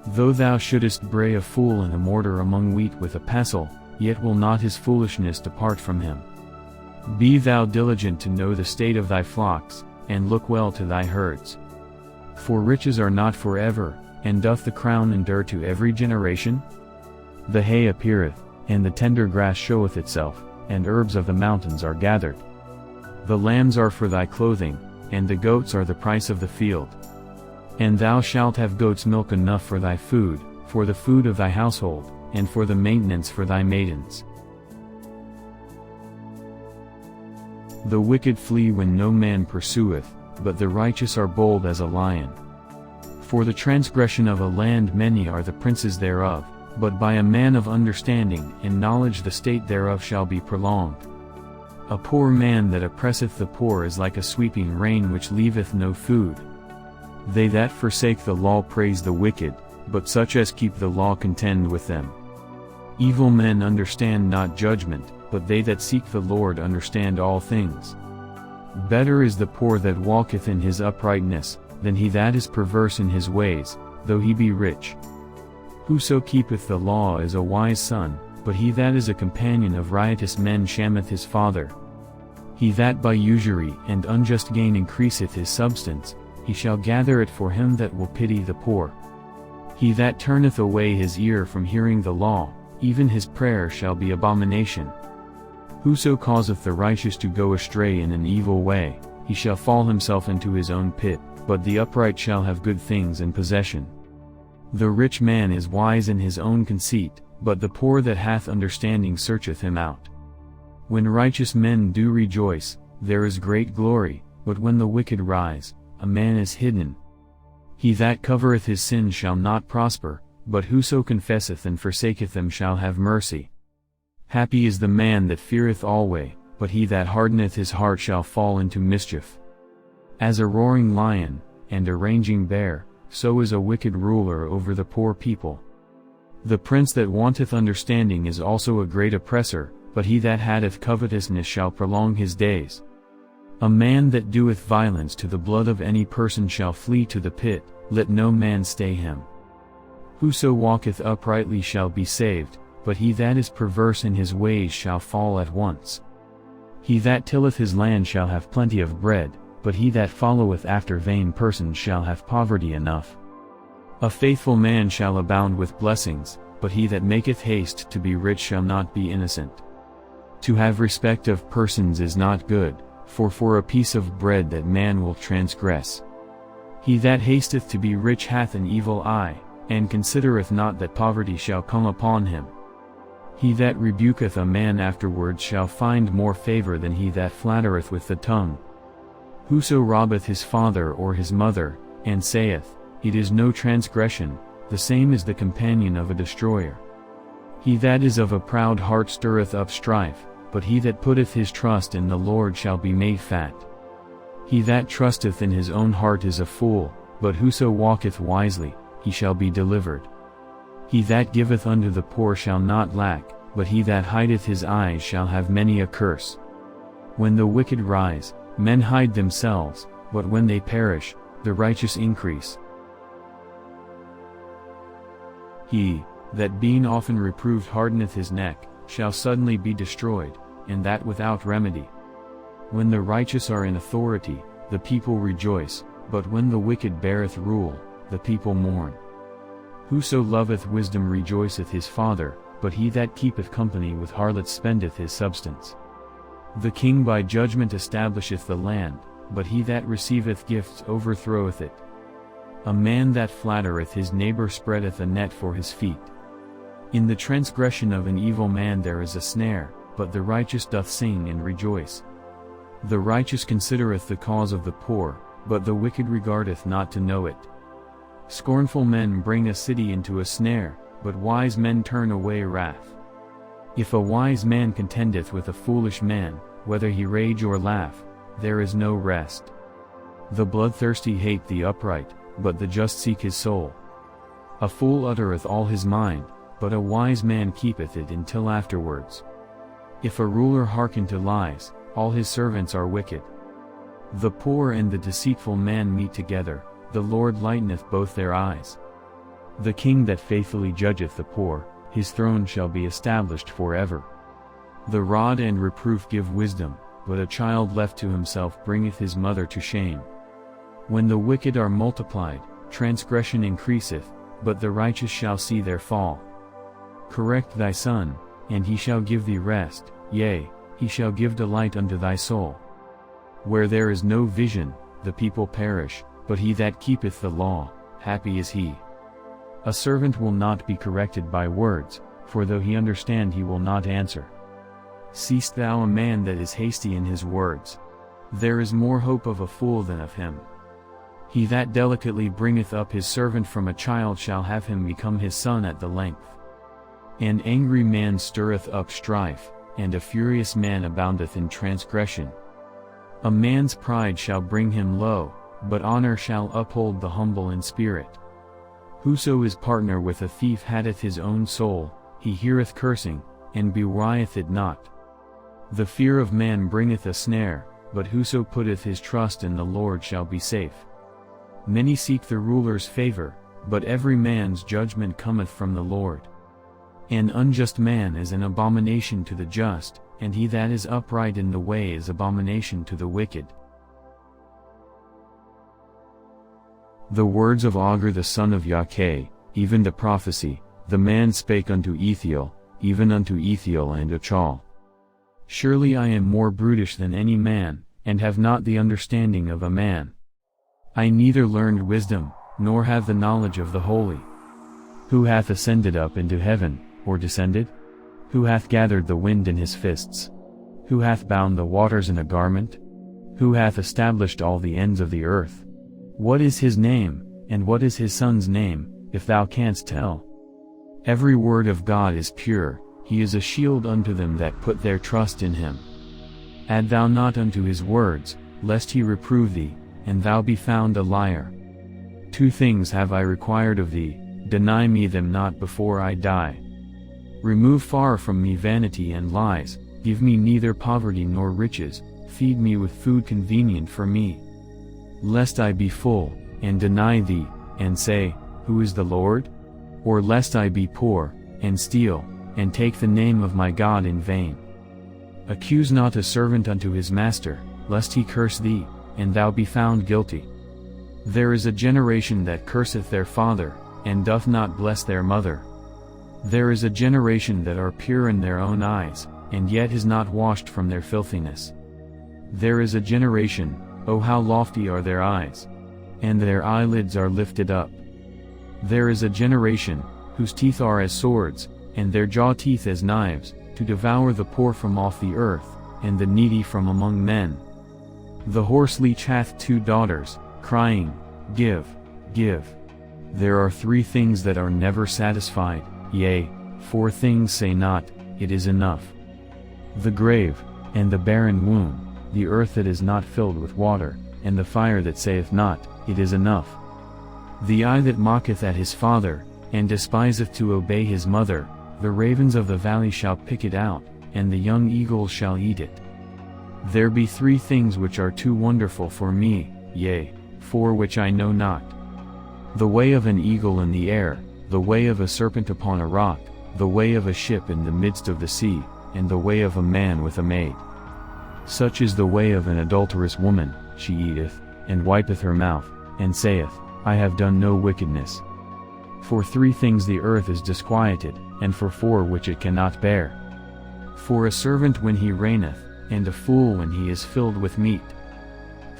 Though thou shouldest bray a fool in a mortar among wheat with a pestle, yet will not his foolishness depart from him. Be thou diligent to know the state of thy flocks, and look well to thy herds. For riches are not forever, and doth the crown endure to every generation? The hay appeareth, and the tender grass showeth itself, and herbs of the mountains are gathered. The lambs are for thy clothing, and the goats are the price of the field. And thou shalt have goat's milk enough for thy food, for the food of thy household, and for the maintenance for thy maidens. The wicked flee when no man pursueth, but the righteous are bold as a lion. For the transgression of a land many are the princes thereof, but by a man of understanding and knowledge the state thereof shall be prolonged. A poor man that oppresseth the poor is like a sweeping rain which leaveth no food. They that forsake the law praise the wicked, but such as keep the law contend with them. Evil men understand not judgment, but they that seek the Lord understand all things. Better is the poor that walketh in his uprightness, than he that is perverse in his ways, though he be rich. Whoso keepeth the law is a wise son, but he that is a companion of riotous men shameth his father. He that by usury and unjust gain increaseth his substance, he shall gather it for him that will pity the poor. He that turneth away his ear from hearing the law, even his prayer shall be abomination. Whoso causeth the righteous to go astray in an evil way, he shall fall himself into his own pit, but the upright shall have good things in possession. The rich man is wise in his own conceit, but the poor that hath understanding searcheth him out. When righteous men do rejoice, there is great glory, but when the wicked rise, a man is hidden. He that covereth his sins shall not prosper, but whoso confesseth and forsaketh them shall have mercy. Happy is the man that feareth alway, but he that hardeneth his heart shall fall into mischief. As a roaring lion, and a raging bear, so is a wicked ruler over the poor people. The prince that wanteth understanding is also a great oppressor, but he that hateth covetousness shall prolong his days. A man that doeth violence to the blood of any person shall flee to the pit, let no man stay him. Whoso walketh uprightly shall be saved, but he that is perverse in his ways shall fall at once. He that tilleth his land shall have plenty of bread, but he that followeth after vain persons shall have poverty enough. A faithful man shall abound with blessings, but he that maketh haste to be rich shall not be innocent. To have respect of persons is not good, for a piece of bread that man will transgress. He that hasteth to be rich hath an evil eye, and considereth not that poverty shall come upon him. He that rebuketh a man afterwards shall find more favor than he that flattereth with the tongue. Whoso robbeth his father or his mother, and saith, It is no transgression, the same is the companion of a destroyer. He that is of a proud heart stirreth up strife, but he that putteth his trust in the Lord shall be made fat. He that trusteth in his own heart is a fool, but whoso walketh wisely, he shall be delivered. He that giveth unto the poor shall not lack, but he that hideth his eyes shall have many a curse. When the wicked rise, men hide themselves, but when they perish, the righteous increase. He that being often reproved hardeneth his neck, shall suddenly be destroyed, and that without remedy. When the righteous are in authority, the people rejoice, but when the wicked beareth rule, the people mourn. Whoso loveth wisdom rejoiceth his father, but he that keepeth company with harlots spendeth his substance. The king by judgment establisheth the land, but he that receiveth gifts overthroweth it. A man that flattereth his neighbor spreadeth a net for his feet. In the transgression of an evil man there is a snare, but the righteous doth sing and rejoice. The righteous considereth the cause of the poor, but the wicked regardeth not to know it. Scornful men bring a city into a snare, but wise men turn away wrath. If a wise man contendeth with a foolish man, whether he rage or laugh, there is no rest. The bloodthirsty hate the upright, but the just seek his soul. A fool uttereth all his mind, but a wise man keepeth it until afterwards. If a ruler hearken to lies, all his servants are wicked. The poor and the deceitful man meet together, the Lord lighteneth both their eyes. The king that faithfully judgeth the poor, his throne shall be established forever. The rod and reproof give wisdom, but a child left to himself bringeth his mother to shame. When the wicked are multiplied, transgression increaseth, but the righteous shall see their fall. Correct thy son, and he shall give thee rest, yea, he shall give delight unto thy soul. Where there is no vision, the people perish, but he that keepeth the law, happy is he. A servant will not be corrected by words, for though he understand he will not answer. Seest thou a man that is hasty in his words? There is more hope of a fool than of him. He that delicately bringeth up his servant from a child shall have him become his son at the length. An angry man stirreth up strife, and a furious man aboundeth in transgression. A man's pride shall bring him low, but honor shall uphold the humble in spirit. Whoso is partner with a thief hateth his own soul, he heareth cursing, and bewrieth it not. The fear of man bringeth a snare, but whoso putteth his trust in the Lord shall be safe. Many seek the ruler's favor, but every man's judgment cometh from the Lord. An unjust man is an abomination to the just, and he that is upright in the way is abomination to the wicked. The words of Agur the son of Jakeh, even the prophecy, the man spake unto Ethiel, even unto Ethiel and Achal. Surely I am more brutish than any man, and have not the understanding of a man. I neither learned wisdom, nor have the knowledge of the holy. Who hath ascended up into heaven, or descended? Who hath gathered the wind in his fists? Who hath bound the waters in a garment? Who hath established all the ends of the earth? What is his name, and what is his son's name, if thou canst tell? Every word of God is pure, he is a shield unto them that put their trust in him. Add thou not unto his words, lest he reprove thee, and thou be found a liar. 2 things have I required of thee, deny me them not before I die. Remove far from me vanity and lies, give me neither poverty nor riches, feed me with food convenient for me. Lest I be full, and deny thee, and say, Who is the Lord? Or lest I be poor, and steal, and take the name of my God in vain. Accuse not a servant unto his master, lest he curse thee, and thou be found guilty. There is a generation that curseth their father, and doth not bless their mother. There is a generation that are pure in their own eyes, and yet is not washed from their filthiness. There is a generation, O how lofty are their eyes! And their eyelids are lifted up. There is a generation, whose teeth are as swords, and their jaw teeth as knives, to devour the poor from off the earth, and the needy from among men. The horse leech hath 2 daughters, crying, Give, give. There are 3 things that are never satisfied, yea, 4 things say not, It is enough. The grave, and the barren womb, the earth that is not filled with water, and the fire that saith not, It is enough. The eye that mocketh at his father, and despiseth to obey his mother, the ravens of the valley shall pick it out, and the young eagles shall eat it. There be 3 things which are too wonderful for me, yea, 4 which I know not. The way of an eagle in the air, the way of a serpent upon a rock, the way of a ship in the midst of the sea, and the way of a man with a maid. Such is the way of an adulterous woman, she eateth, and wipeth her mouth, and saith, I have done no wickedness. For 3 things the earth is disquieted, and for 4 which it cannot bear. For a servant when he reigneth, and a fool when he is filled with meat.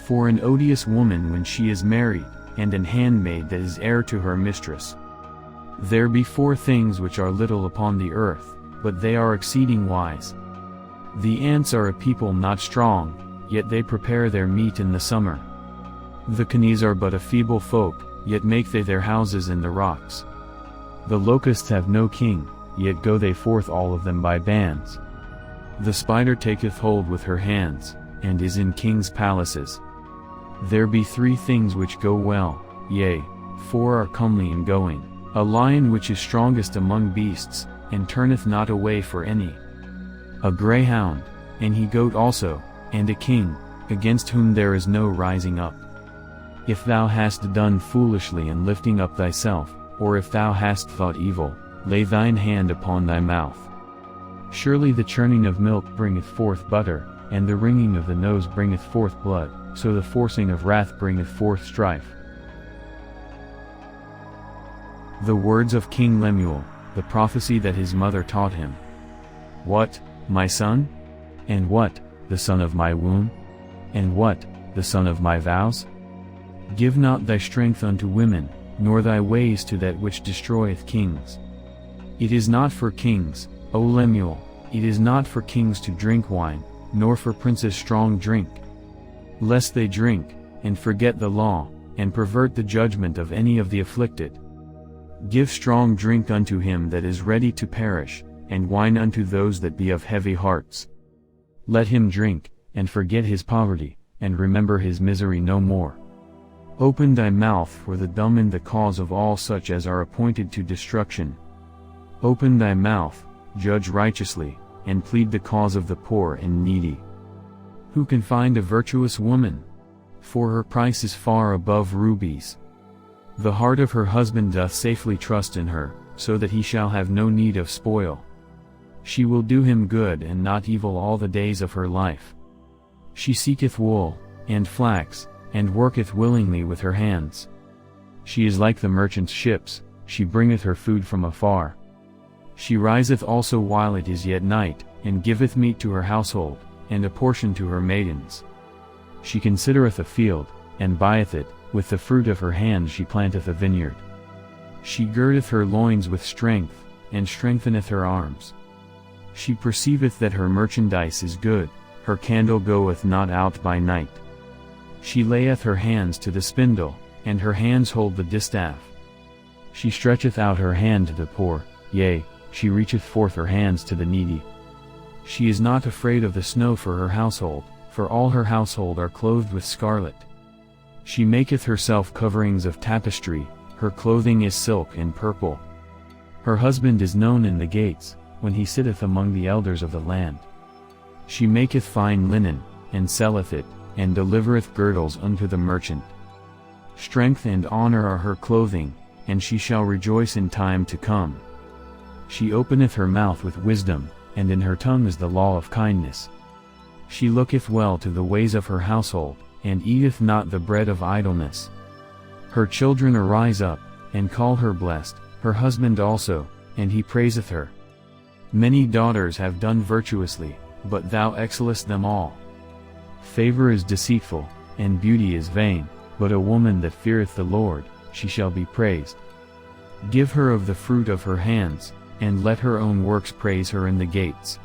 For an odious woman when she is married, and an handmaid that is heir to her mistress. There be 4 things which are little upon the earth, but they are exceeding wise. The ants are a people not strong, yet they prepare their meat in the summer. The canies are but a feeble folk, yet make they their houses in the rocks. The locusts have no king, yet go they forth all of them by bands. The spider taketh hold with her hands, and is in kings' palaces. There be 3 things which go well, yea, 4 are comely in going, a lion which is strongest among beasts, and turneth not away for any. A greyhound, an he-goat also, and a king, against whom there is no rising up. If thou hast done foolishly in lifting up thyself, or if thou hast thought evil, lay thine hand upon thy mouth. Surely the churning of milk bringeth forth butter, and the wringing of the nose bringeth forth blood, so the forcing of wrath bringeth forth strife. The words of King Lemuel, the prophecy that his mother taught him. What, my son? And what, the son of my womb? And what, the son of my vows? Give not thy strength unto women, nor thy ways to that which destroyeth kings. It is not for kings, O Lemuel, it is not for kings to drink wine, nor for princes strong drink. Lest they drink, and forget the law, and pervert the judgment of any of the afflicted. Give strong drink unto him that is ready to perish, and wine unto those that be of heavy hearts. Let him drink, and forget his poverty, and remember his misery no more. Open thy mouth for the dumb in the cause of all such as are appointed to destruction. Open thy mouth, judge righteously, and plead the cause of the poor and needy. Who can find a virtuous woman? For her price is far above rubies. The heart of her husband doth safely trust in her, so that he shall have no need of spoil. She will do him good and not evil all the days of her life. She seeketh wool, and flax, and worketh willingly with her hands. She is like the merchant's ships, she bringeth her food from afar. She riseth also while it is yet night, and giveth meat to her household, and a portion to her maidens. She considereth a field, and buyeth it, with the fruit of her hand she planteth a vineyard. She girdeth her loins with strength, and strengtheneth her arms. She perceiveth that her merchandise is good, her candle goeth not out by night. She layeth her hands to the spindle, and her hands hold the distaff. She stretcheth out her hand to the poor, yea, she reacheth forth her hands to the needy. She is not afraid of the snow for her household, for all her household are clothed with scarlet. She maketh herself coverings of tapestry, her clothing is silk and purple. Her husband is known in the gates, when he sitteth among the elders of the land. She maketh fine linen, and selleth it, and delivereth girdles unto the merchant. Strength and honor are her clothing, and she shall rejoice in time to come. She openeth her mouth with wisdom, and in her tongue is the law of kindness. She looketh well to the ways of her household, and eateth not the bread of idleness. Her children arise up, and call her blessed, her husband also, and he praiseth her. Many daughters have done virtuously, but thou excellest them all. Favor is deceitful, and beauty is vain, but a woman that feareth the Lord, she shall be praised. Give her of the fruit of her hands, and let her own works praise her in the gates.